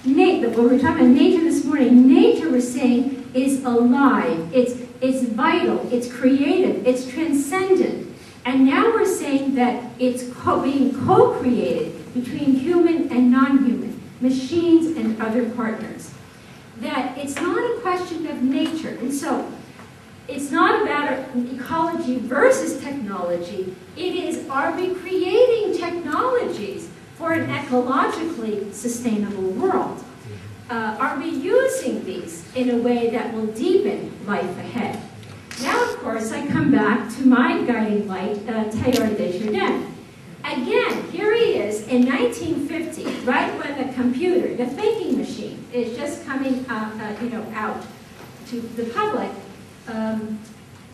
when we're talking about nature this morning, nature, we're saying, is alive, it's vital, it's creative, it's transcendent. And now we're saying that it's being co-created between human and non-human, machines and other partners. That it's not a question of nature. And so It's not about ecology versus technology. It is, are we creating technologies for an ecologically sustainable world? Are we using these in a way that will deepen life ahead? Now, of course, I come back to my guiding light, Teilhard de Chardin. Again, here he is in 1950, right when the computer, the thinking machine, is just coming out to the public.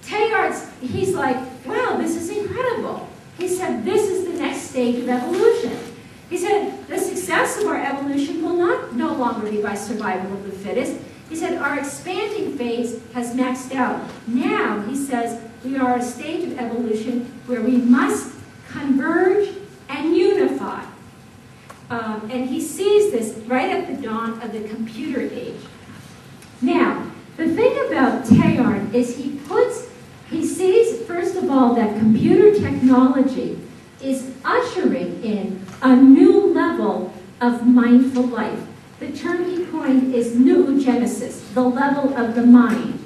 Teilhard's, he's like, wow, this is incredible. He said, this is the next stage of evolution. He said, the success of our evolution will no longer be by survival of the fittest. He said, our expanding phase has maxed out. Now, he says, we are at a stage of evolution where we must converge and unify. And he sees this right at the dawn of the computer age. Now, the thing about Teilhard is he sees, first of all, that computer technology is ushering in a new level of mindful life. The term he coined is noogenesis, the level of the mind.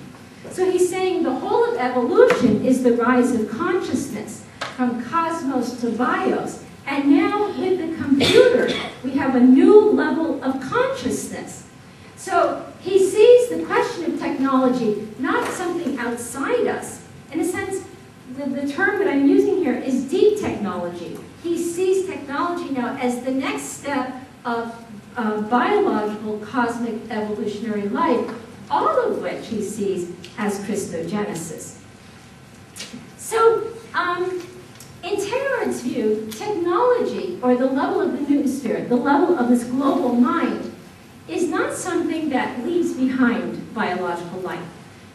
So he's saying the whole of evolution is the rise of consciousness from cosmos to bios. And now with the computer, we have a new level of consciousness. So he sees the question of technology not something outside us. In a sense, the term that I'm using here is deep technology. He sees technology now as the next step of biological cosmic evolutionary life, all of which he sees as Christogenesis. So, in Teilhard's view, technology, or the level of the noosphere, the level of this global mind, is not something that leaves behind biological life.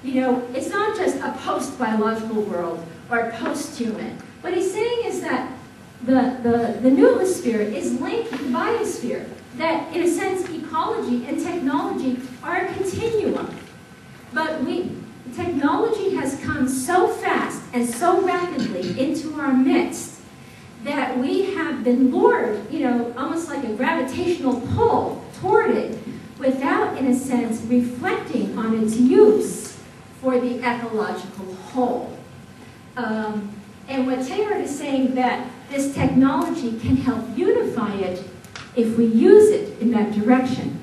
You know, it's not just a post-biological world or post-human. What he's saying is that the noosphere is linked with the biosphere, that, in a sense, ecology and technology are a continuum. But technology has come so fast and so rapidly into our midst that we have been lured, almost like a gravitational pull toward it, without, in a sense, reflecting on its use for the ecological whole. And what Teilhard is saying, that this technology can help unify it if we use it in that direction.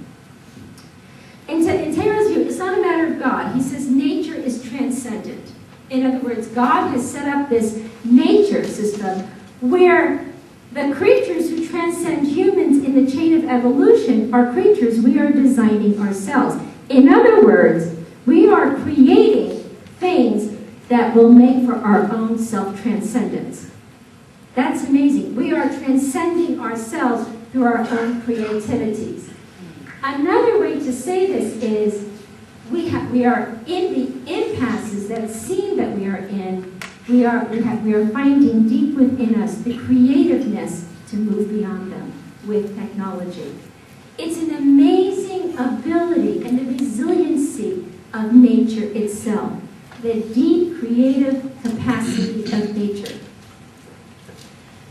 In Teilhard's view, it's not a matter of God. He says nature is transcendent. In other words, God has set up this nature system where the creatures who transcend humans in the chain of evolution are creatures we are designing ourselves. In other words, we are creating things that will make for our own self-transcendence. That's amazing. We are transcending ourselves through our own creativities. Another way to say this is we are in the impasses, that scene that we are in. We are finding deep within us the creativeness to move beyond them with technology. It's an amazing ability and the resiliency of nature itself, the deep creative capacity of nature.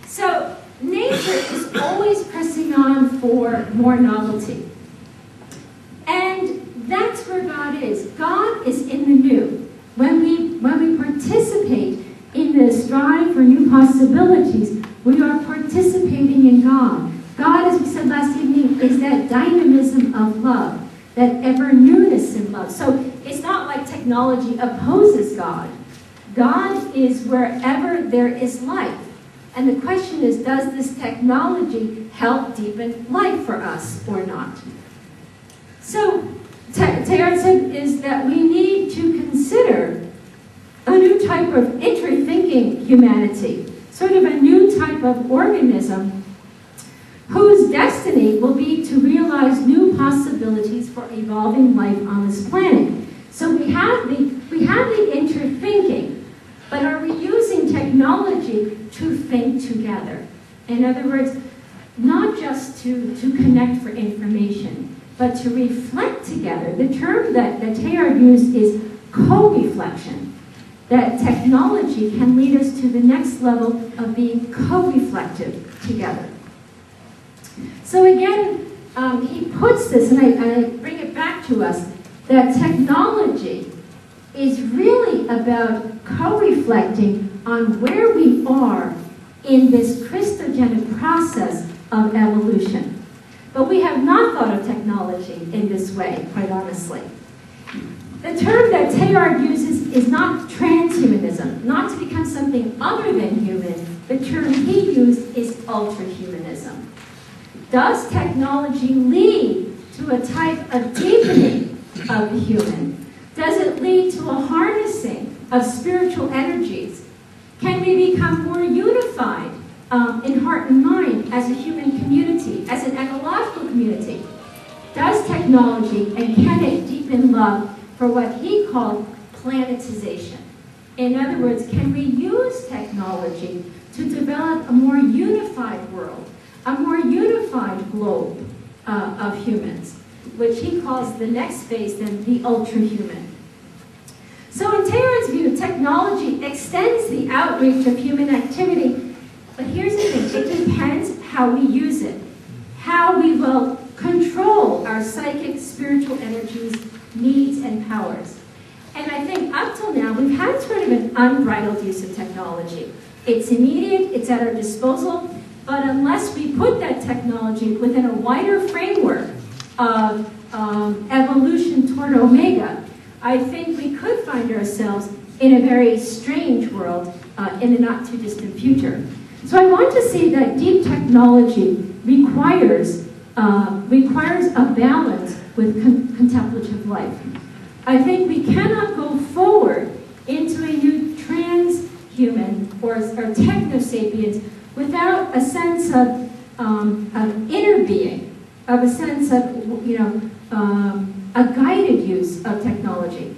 So nature is always pressing on for more novelty. And that's where God is. God is in the new. When we participate in the strive for new possibilities, we are participating in God. God, as we said last evening, is that dynamism of love, that ever newness in love. So it's not like technology opposes God. God is wherever there is life. And the question is, does this technology help deepen life for us or not? So Teilhard said is that we need to consider a new type of interthinking humanity, sort of a new type of organism whose destiny will be to realize new possibilities for evolving life on this planet. So we have the interthinking, but are we using technology to think together? In other words, not just to connect for information, but to reflect together. The term that Teilhard used is co-reflection, that technology can lead us to the next level of being co-reflective together. So again, he puts this, and I bring it back to us, that technology is really about co-reflecting on where we are in this Christogenic process of evolution. But we have not thought of technology in this way, quite honestly. The term that Teilhard uses is not transhumanism, not to become something other than human. The term he used is ultrahumanism. Does technology lead to a type of deepening of the human? Does it lead to a harnessing of spiritual energies? Can we become more unified in heart and mind as a human community, as an ecological community? Does technology, and can it deepen love for what he called planetization? In other words, can we use technology to develop a more unified world, a more unified globe of humans, which he calls the next phase then the ultra-human. So in Teilhard's view, technology extends the outreach of human activity, but here's the thing, it depends how we use it, how we will control our psychic, spiritual energies, needs, and powers. And I think up till now, we've had sort of an unbridled use of technology. It's immediate, it's at our disposal, but unless we put that technology within a wider framework of evolution toward Omega, I think we could find ourselves in a very strange world in the not too distant future. So I want to say that deep technology requires a balance with contemplative life. I think we cannot go forward into a new transhuman or techno-sapiens without a sense of inner being, of a sense of, a guided use of technology.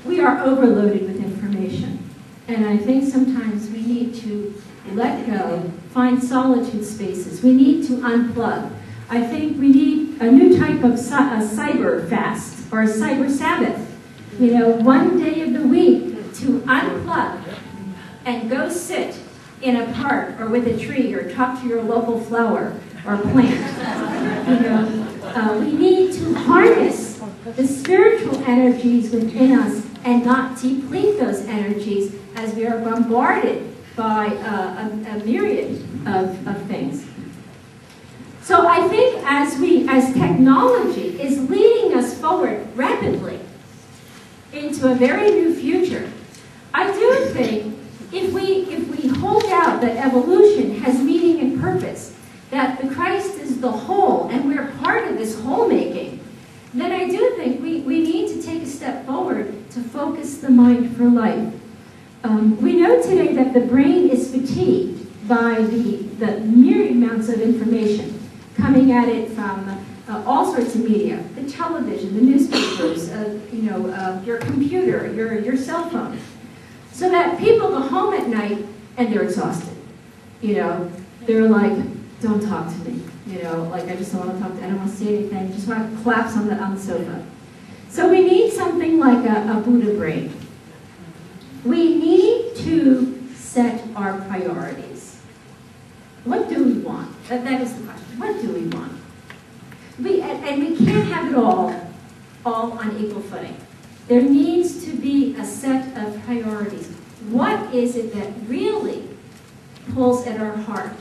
We are overloaded with information, and I think sometimes we need to let go, find solitude spaces. We need to unplug. I think we need a new type of cyber fast or a cyber Sabbath. One day of the week to unplug and go sit in a park or with a tree or talk to your local flower or plant. We need to harness the spiritual energies within us and not deplete those energies as we are bombarded by a myriad of things. So I think as technology is leading us forward rapidly into a very new future, I do think if we hold out that evolution has meaning and purpose, that the Christ is the whole and we're part of this whole making, then I do think we need to take a step forward to focus the mind for life. We know today that the brain is fatigued by the myriad amounts of information coming at it from all sorts of media, the television, the newspapers, your computer, your cell phone. So that people go home at night and they're exhausted. They're like, don't talk to me. I just don't want to talk to, I don't want to say anything, I just want to collapse on the sofa. So we need something like a Buddha brain. We need to set our priorities. What do we want? That is the question. What do we want? And we can't have it all on equal footing. There needs to be a set of priorities. What is it that really pulls at our heart?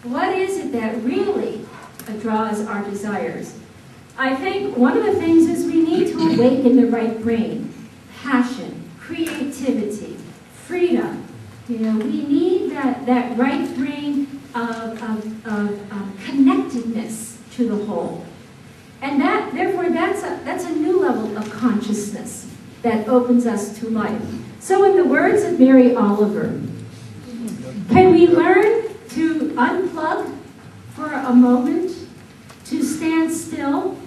What is it that really draws our desires? I think one of the things is we need to awaken the right brain. Passion, creativity, freedom. We need that right brain of connectedness to the whole. And therefore that's a new level of consciousness that opens us to life. So in the words of Mary Oliver, can we learn to unplug for a moment, to stand still,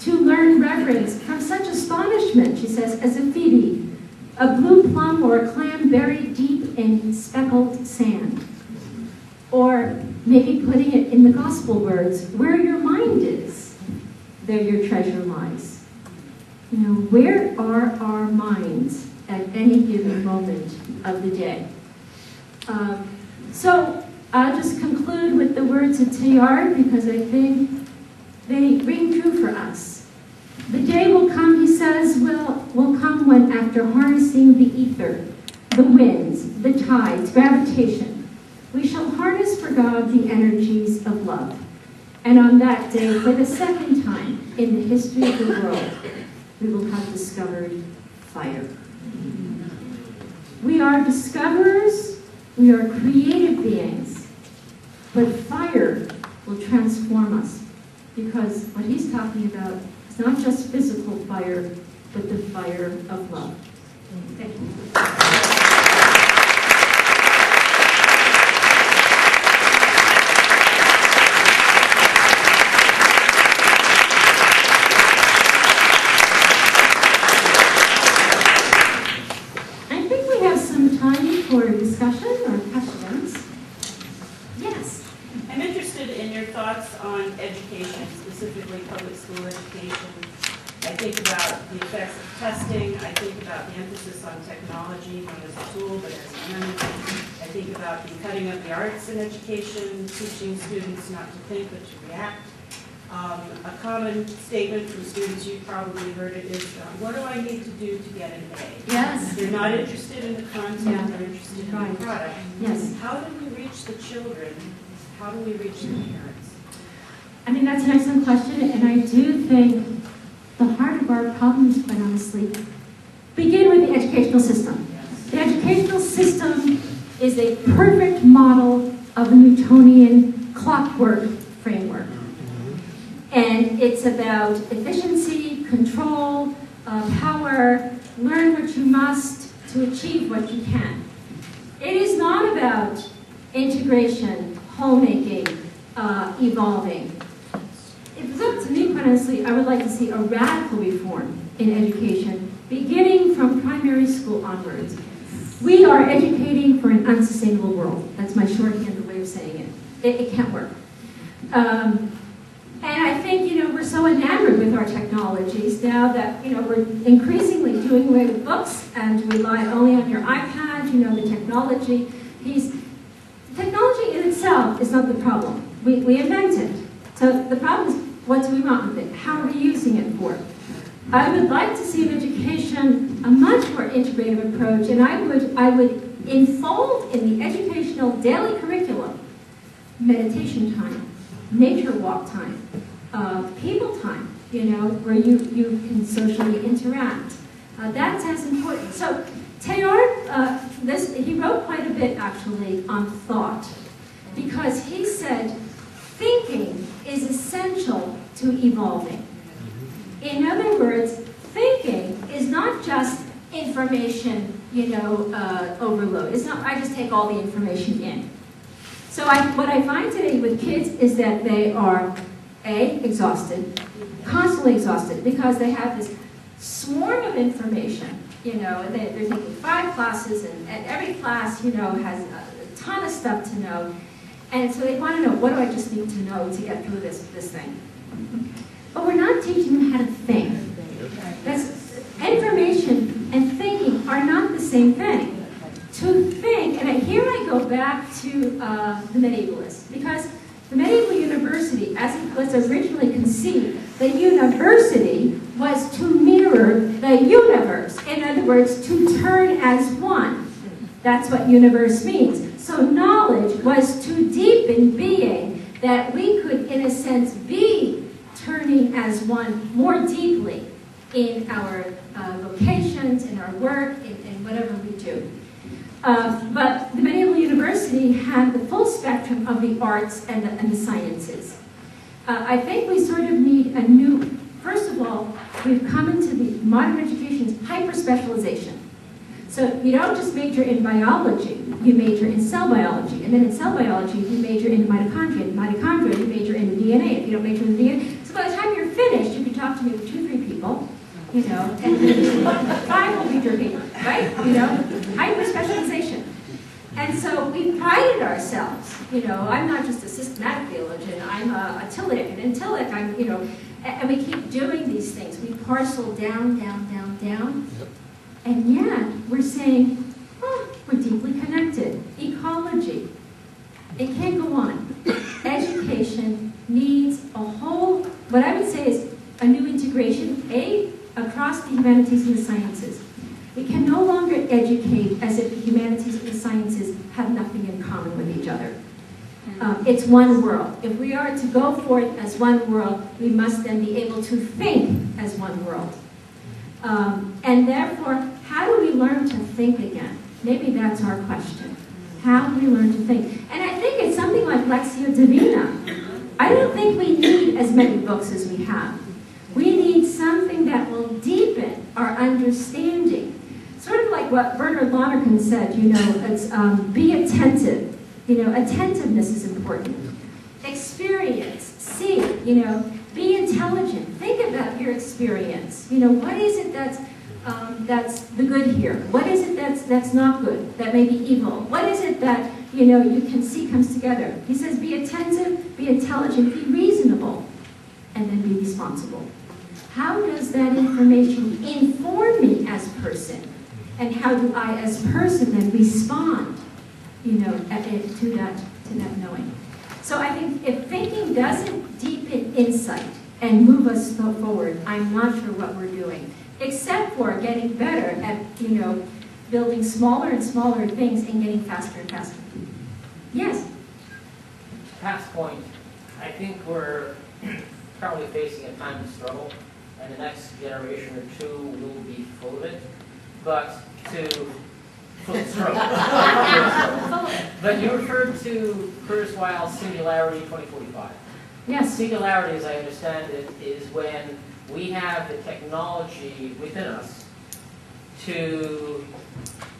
to learn reverence from such astonishment, she says, as a phoebe, a blue plum or a clam buried deep in speckled sand. Or maybe putting it in the gospel words, where your mind is, there your treasure lies. Where are our minds at any given moment of the day? So I'll just conclude with the words of Teilhard because I think they ring true for us. The day will come, he says, will come when after harnessing the ether, the winds, the tides, gravitation, we shall harness for God the energies of love. And on that day, for the second time in the history of the world, we will have discovered fire. We are discoverers, we are creative beings, but fire will transform us, because what he's talking about is not just physical fire, but the fire of love. Thank you. For discussion or questions? Yes. I'm interested in your thoughts on education, specifically public school education. I think about the effects of testing. I think about the emphasis on technology, not as a tool, but as an end. I think about the cutting of the arts in education, teaching students not to think but to react. A common statement from students, you've probably heard it, is, what do I need to do to get an A? Yes. They're not interested in the content, they're interested in the product. Yes. How do we reach the children? How do we reach the parents? I mean, that's an excellent question, and I do think the heart of our problems, quite honestly, begin with the educational system. Yes. The educational system is a perfect model of a Newtonian clockwork framework. And it's about efficiency, control, power, learn what you must to achieve what you can. It is not about integration, homemaking, evolving. If it's up to me, quite honestly, I would like to see a radical reform in education, beginning from primary school onwards. We are educating for an unsustainable world. That's my shorthanded way of saying it. It can't work. And I think, we're so enamored with our technologies now that, we're increasingly doing away with books and rely only on your iPad, the technology piece. Technology in itself is not the problem. We invent it. So the problem is, what do we want with it? How are we using it for? I would like to see in education a much more integrative approach, and I would enfold in the educational daily curriculum meditation time, nature walk time, people time, where you can socially interact. That's as important. So Teilhard, he wrote quite a bit actually on thought, because he said thinking is essential to evolving. In other words, thinking is not just information, overload. It's not, I just take all the information in. So what I find today with kids is that they are, exhausted, constantly exhausted, because they have this swarm of information, and they're taking 5 classes, and every class, has a ton of stuff to know. And so they want to know, what do I just need to know to get through this thing? But we're not teaching them how to think. Information and thinking are not the same thing. To think, and here I go back to the medievalists, because the medieval university, as it was originally conceived, the university was to mirror the universe. In other words, to turn as one. That's what universe means. So knowledge was to deepen being, that we could, in a sense, be turning as one more deeply in our vocations, in our work, in whatever we do. But the medieval university had the full spectrum of the arts and the sciences. I think we sort of need a new, first of all, we've come into the modern education's hyper-specialization. So you don't just major in biology, you major in cell biology. And then in cell biology, you major in mitochondria. In mitochondria, you major in the DNA. If you don't major in the DNA, so by the time you're finished, you can talk to maybe 2-3 people, and 5 will be your paper, right? Hyper-specialization. And so we prided ourselves, I'm not just a systematic theologian, I'm a Tillich, and in Tillich, and we keep doing these things. We parcel down, down, down, down, and yet we're saying, we're deeply connected. Ecology. It can't go on. Education needs a whole, what I would say is a new integration, humanities and the sciences. We can no longer educate as if the humanities and the sciences have nothing in common with each other. It's one world. If we are to go forth as one world, we must then be able to think as one world. And therefore, how do we learn to think again? Maybe that's our question. How do we learn to think? And I think it's something like Lexio Divina. I don't think we need as many books as we have. We need something that will deepen our understanding. Sort of like what Bernard Lonergan said, it's be attentive. Attentiveness is important. Experience, see, be intelligent. Think about your experience. What is it that's the good here? What is it that's not good, that may be evil? What is it that, you can see comes together? He says, be attentive, be intelligent, be reasonable, and then be responsible. How does that information inform me as a person? And how do I, as a person, then respond, to that knowing? So I think if thinking doesn't deepen insight and move us forward, I'm not sure what we're doing, except for getting better at, building smaller and smaller things and getting faster and faster. Yes? Pat's point, I think we're probably facing a time of struggle, and the next generation or two will be full of it. But full of struggle. But you referred to Kurzweil's Singularity 2045. Yes. Singularity, as I understand it, is when we have the technology within us to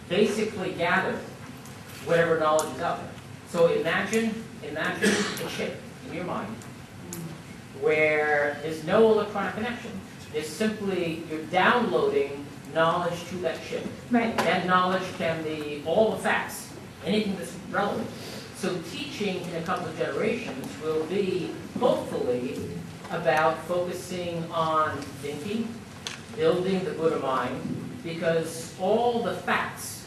basically gather whatever knowledge is out there. So imagine a chip in your mind where there's no electronic connection. It's simply you're downloading knowledge to that chip. Right. That knowledge can be all the facts, anything that's relevant. So teaching in a couple of generations will be, hopefully, about focusing on thinking, building the Buddha mind, because all the facts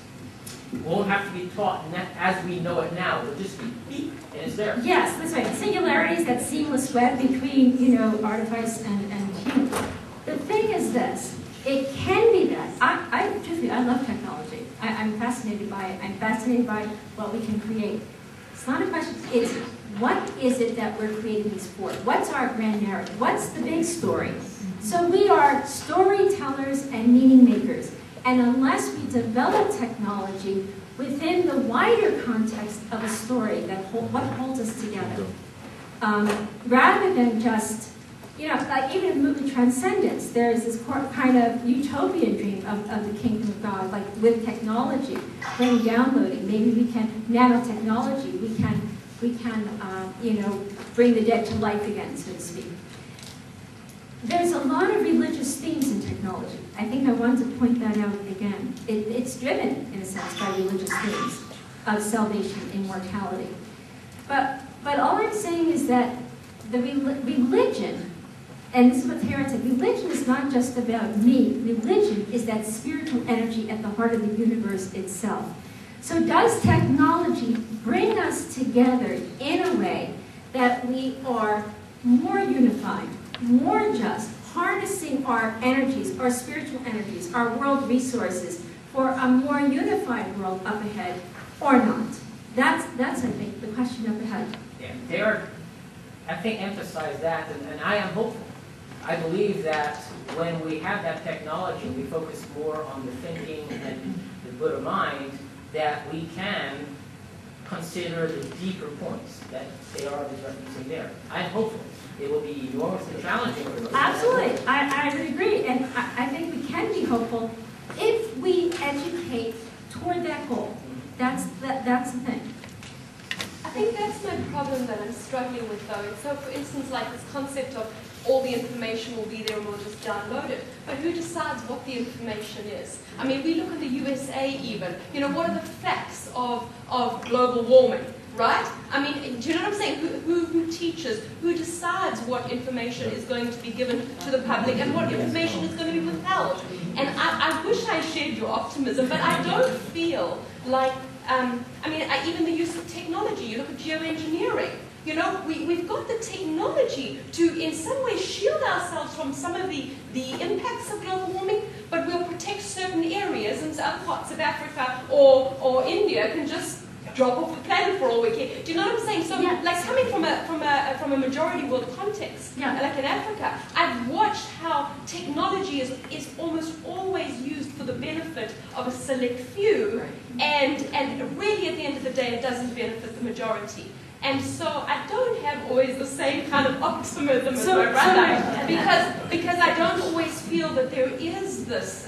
won't have to be taught as we know it now. It'll just be beep, and it's there. Yes, that's right. Singularity is that seamless web between, artifice and human. The thing is this. It can be that. Truthfully, I love technology. I'm fascinated by it. I'm fascinated by what we can create. It's not a question. It's what is it that we're creating these for? What's our grand narrative? What's the big story? So we are storytellers and meaning makers. And unless we develop technology within the wider context of a story, what holds us together, rather than just, like even in the movie Transcendence, there's this kind of utopian dream of the kingdom of God, like with technology, brain downloading. Maybe we can, nanotechnology, we can bring the dead to life again, so to speak. There's a lot of religious themes in technology. I think I want to point that out again. It's driven, in a sense, by religious themes of salvation, immortality. But all I'm saying is that the religion, and this is what Tara said, religion is not just about me. Religion is that spiritual energy at the heart of the universe itself. So does technology bring us together in a way that we are more unified, more just, harnessing our energies, our spiritual energies, our world resources for a more unified world up ahead, or not? That's I think, the question up ahead. Yeah, I think, emphasize that, and I am hopeful. I believe that when we have that technology, we focus more on the thinking and the Buddha mind, that we can consider the deeper points that they are referencing there. I'm hopeful. It will be enormously challenging. Absolutely. I would agree. And I think we can be hopeful if we educate toward that goal. That's the thing. I think that's my problem that I'm struggling with, though. And so, for instance, like this concept of all the information will be there and we'll just download it. But who decides what the information is? I mean, we look at the USA even. What are the facts of global warming, right? I mean, do you know what I'm saying? Who teaches? Who decides what information is going to be given to the public and what information is going to be withheld? And I wish I shared your optimism, but I don't feel like, even the use of technology. You look at geoengineering. You know, we've got the technology to in some way shield ourselves from some of the impacts of global warming, but we'll protect certain areas, and other parts of Africa or India can just drop off the planet for all we care. Do you know what I'm saying? So, Yeah. like coming from a majority world context, Yeah. like in Africa, I've watched how technology is almost always used for the benefit of a select few, and really at the end of the day, it doesn't benefit the majority. And so I don't have always the same kind of optimism as my brother, because I don't always feel that there is this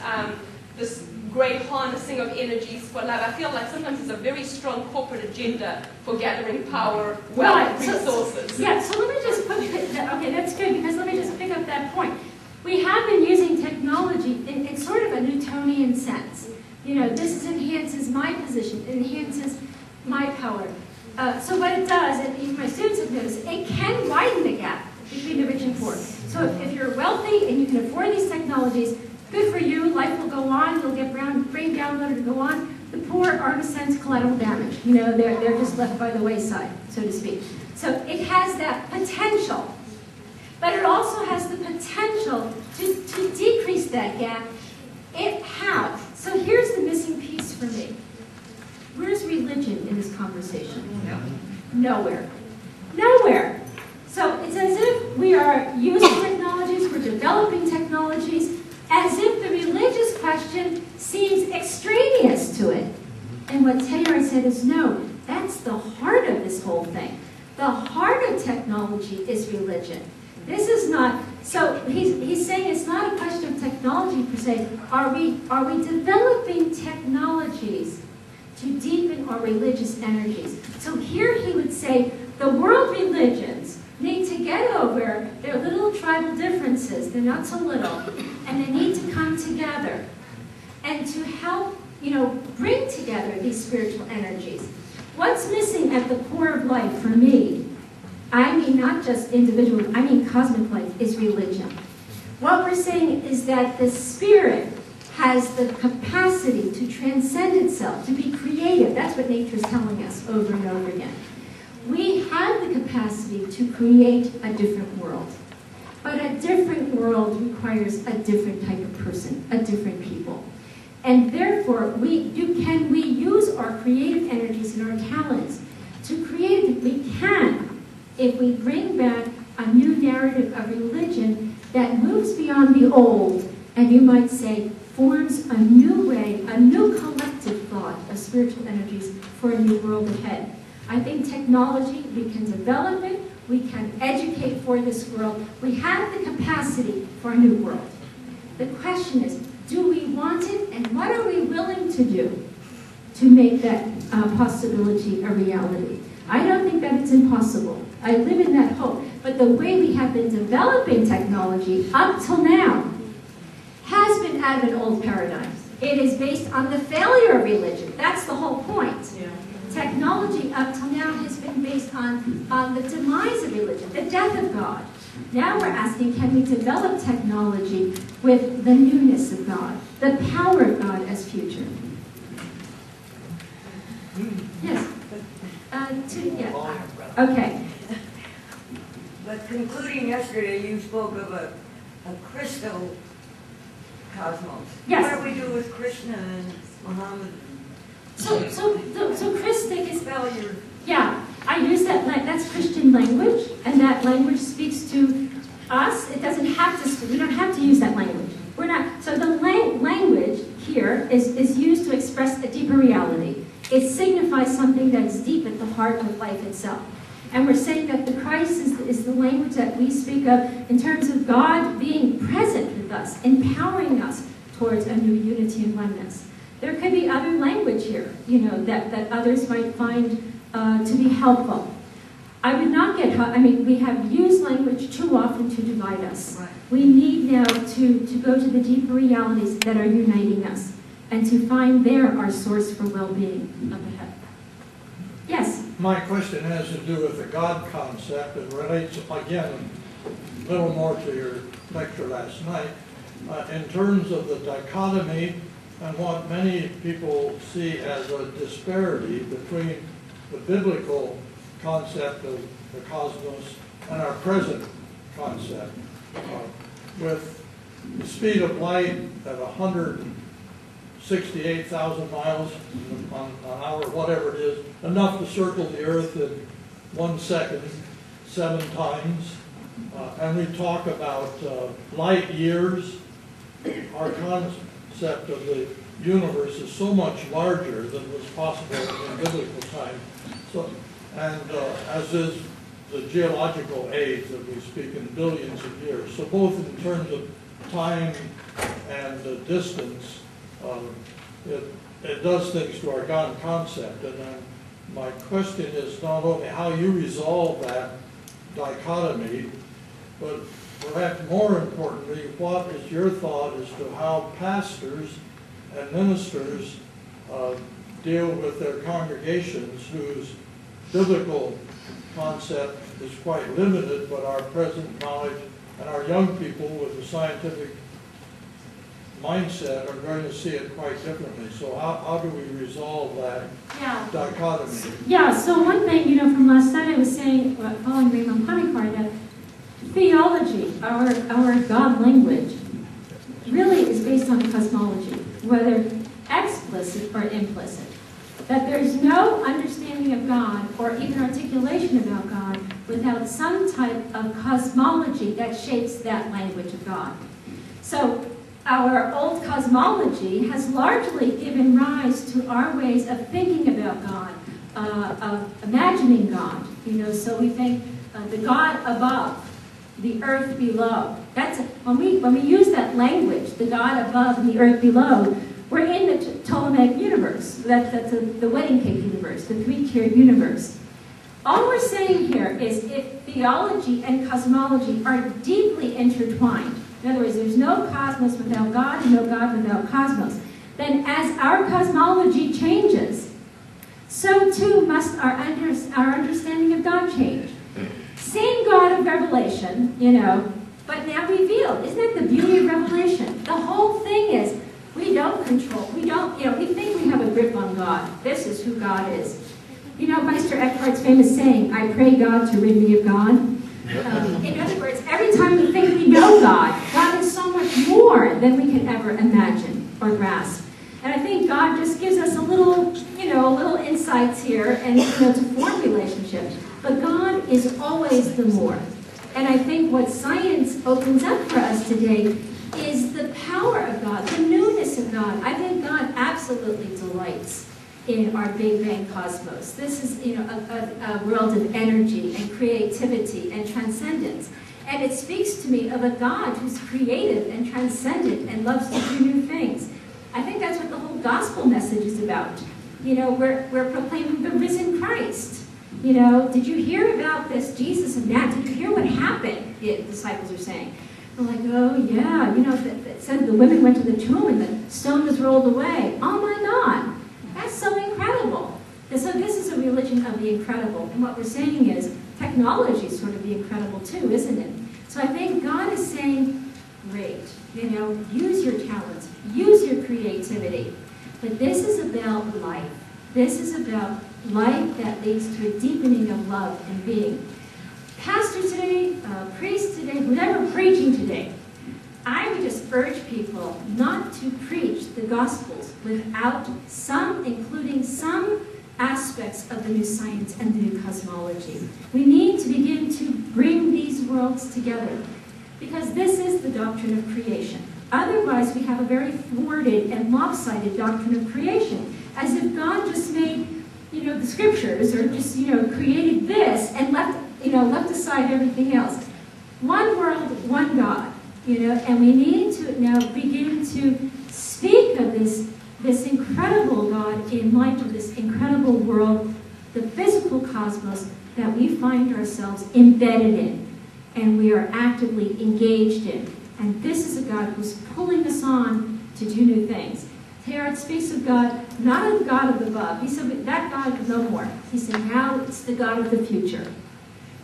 great harnessing of energies for love. I feel like sometimes there's a very strong corporate agenda for gathering power, wealth, resources. Yeah, so let me just put okay, that's good, because let me just pick up that point. We have been using technology in sort of a Newtonian sense. You know, this enhances my position, it enhances my power. So what it does, and even my students have noticed, it can widen the gap between the rich and poor. So if you're wealthy and you can afford these technologies, good for you, life will go on, you'll get brain downloaded to go on. The poor are in a sense collateral damage. You know, they're just left by the wayside, so to speak. So it has that potential, but it also has the potential to decrease that gap. How? So here's the missing piece for me. Where's religion in this conversation? Nowhere. Nowhere. So it's as if we are using technologies, we're developing technologies, as if the religious question seems extraneous to it. And what Teilhard said is, no, that's the heart of this whole thing. The heart of technology is religion. This is not, so he's saying it's not a question of technology per se. Are we developing technologies to deepen our religious energies? So here he would say the world religions need to get over their little tribal differences, they're not so little, and they need to come together and to help, bring together these spiritual energies. What's missing at the core of life for me, I mean not just individual, I mean cosmic life, is religion. What we're saying is that the spirit has the capacity to transcend itself, to be creative. That's what nature's telling us over and over again. We have the capacity to create a different world. But a different world requires a different type of person, a different people. And therefore, can we use our creative energies and our talents to create it? We can, if we bring back a new narrative of religion that moves beyond the old, and you might say, forms a new way, a new collective thought of spiritual energies for a new world ahead. I think technology, we can develop it, we can educate for this world. We have the capacity for a new world. The question is, do we want it, and what are we willing to do to make that possibility a reality? I don't think that it's impossible. I live in that hope. But the way we have been developing technology up till now has been out of an old paradigm. It is based on the failure of religion. That's the whole point. Yeah. Technology up till now has been based on the demise of religion, the death of God. Now we're asking, can we develop technology with the newness of God, the power of God as future? Yes. Okay. But concluding yesterday, you spoke of a crystal cosmos. Yes. What do we do with Krishna and Muhammad? So Christic is, Spell your... yeah, I use that's Christian language, and that language speaks to us. It doesn't have to, we don't have to use that language. We're not, so the language here is used to express a deeper reality. It signifies something that's deep at the heart of life itself. And we're saying that the Christ is the language that we speak of in terms of God being present with us, empowering us towards a new unity and oneness. There could be other language here, that others might find to be helpful. I would not get, we have used language too often to divide us. Right. We need now to go to the deeper realities that are uniting us and to find there our source for well-being up ahead. Yes? My question has to do with the God concept and relates, again, a little more to your lecture last night, in terms of the dichotomy and what many people see as a disparity between the biblical concept of the cosmos and our present concept. With the speed of light at 168,000 miles an hour, whatever it is, enough to circle the Earth in 1 second, 7 times. And we talk about light years. Our concept of the universe is so much larger than was possible in biblical time. So, and as is the geological age that we speak in billions of years. So both in terms of time and distance, it does things to our God concept. And then my question is not only how you resolve that dichotomy, but perhaps more importantly, what is your thought as to how pastors and ministers deal with their congregations whose biblical concept is quite limited, but our present knowledge and our young people with a scientific mindset are going to see it quite differently. So how do we resolve that dichotomy? Yeah, so one thing, from last night I was saying, following Raymond Ponikar, that theology, our God language, really is based on cosmology, whether explicit or implicit. That there's no understanding of God or even articulation about God without some type of cosmology that shapes that language of God. So our old cosmology has largely given rise to our ways of thinking about God, of imagining God. So we think the God above, the earth below. That's when we use that language, the God above and the earth below. We're in the Ptolemaic universe. That's the wedding cake universe, the 3-tiered universe. All we're saying here is if theology and cosmology are deeply intertwined, in other words, there's no cosmos without God and no God without cosmos, then as our cosmology changes, so too must our understanding of God change. Same God of Revelation, but now revealed. Isn't that the beauty of Revelation? The whole thing is, we don't control, we think we have a grip on God. This is who God is. Meister Eckhart's famous saying, I pray God to rid me of God. In other words, every time we think we know God, God is so much more than we can ever imagine or grasp. And I think God just gives us a little insights here and to form relationships. But God is always the more. And I think what science opens up for us today is the power of God, the newness of God. I think God absolutely delights in our Big Bang cosmos. This is, a world of energy and creativity and transcendence. And it speaks to me of a God who's creative and transcendent and loves to do new things. I think that's what the whole gospel message is about. We're proclaiming the risen Christ. Did you hear about this Jesus of Nazareth? Did you hear what happened? The disciples are saying. They're like, oh yeah, it said the women went to the tomb and the stone was rolled away. Oh my God, that's so incredible. And so this is a religion of the incredible. And what we're saying is technology is sort of the incredible too, isn't it? So I think God is saying, great, use your talents, use your creativity. But this is about life. This is about life that leads to a deepening of love and being. Pastor today, priest today, whoever preaching today, I would just urge people not to preach the Gospels without including some aspects of the new science and the new cosmology. We need to begin to bring these worlds together because this is the doctrine of creation. Otherwise, we have a very thwarted and lopsided doctrine of creation, as if God just made, the scriptures or just, created this and left aside everything else. One world, one God, and we need to now begin to speak of this incredible God in light of this incredible world, the physical cosmos that we find ourselves embedded in and we are actively engaged in. And this is a God who's pulling us on to do new things. Teilhard speaks of God, not of the God of the above. He said, that God is no more. He said, now it's the God of the future.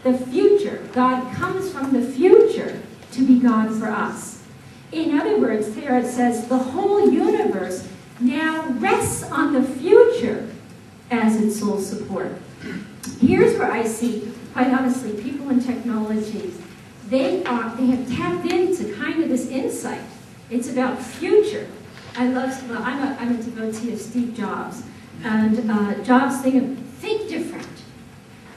The future. God comes from the future to be God for us. In other words, Teilhard says, the whole universe now rests on the future as its sole support. here's where I see, quite honestly, people in technology, they have tapped into kind of this insight. It's about future. I'm a devotee of Steve Jobs, and Jobs think different.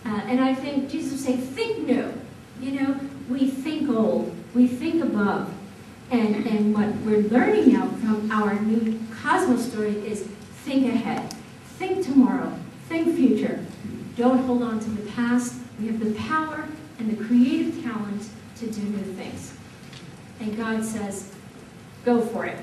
And I think Jesus would say, think new. You know, we think old, we think above. And what we're learning now from our new Cosmos story is think ahead, think tomorrow, think future. Don't hold on to the past. We have the power and the creative talent to do new things. And God says, go for it.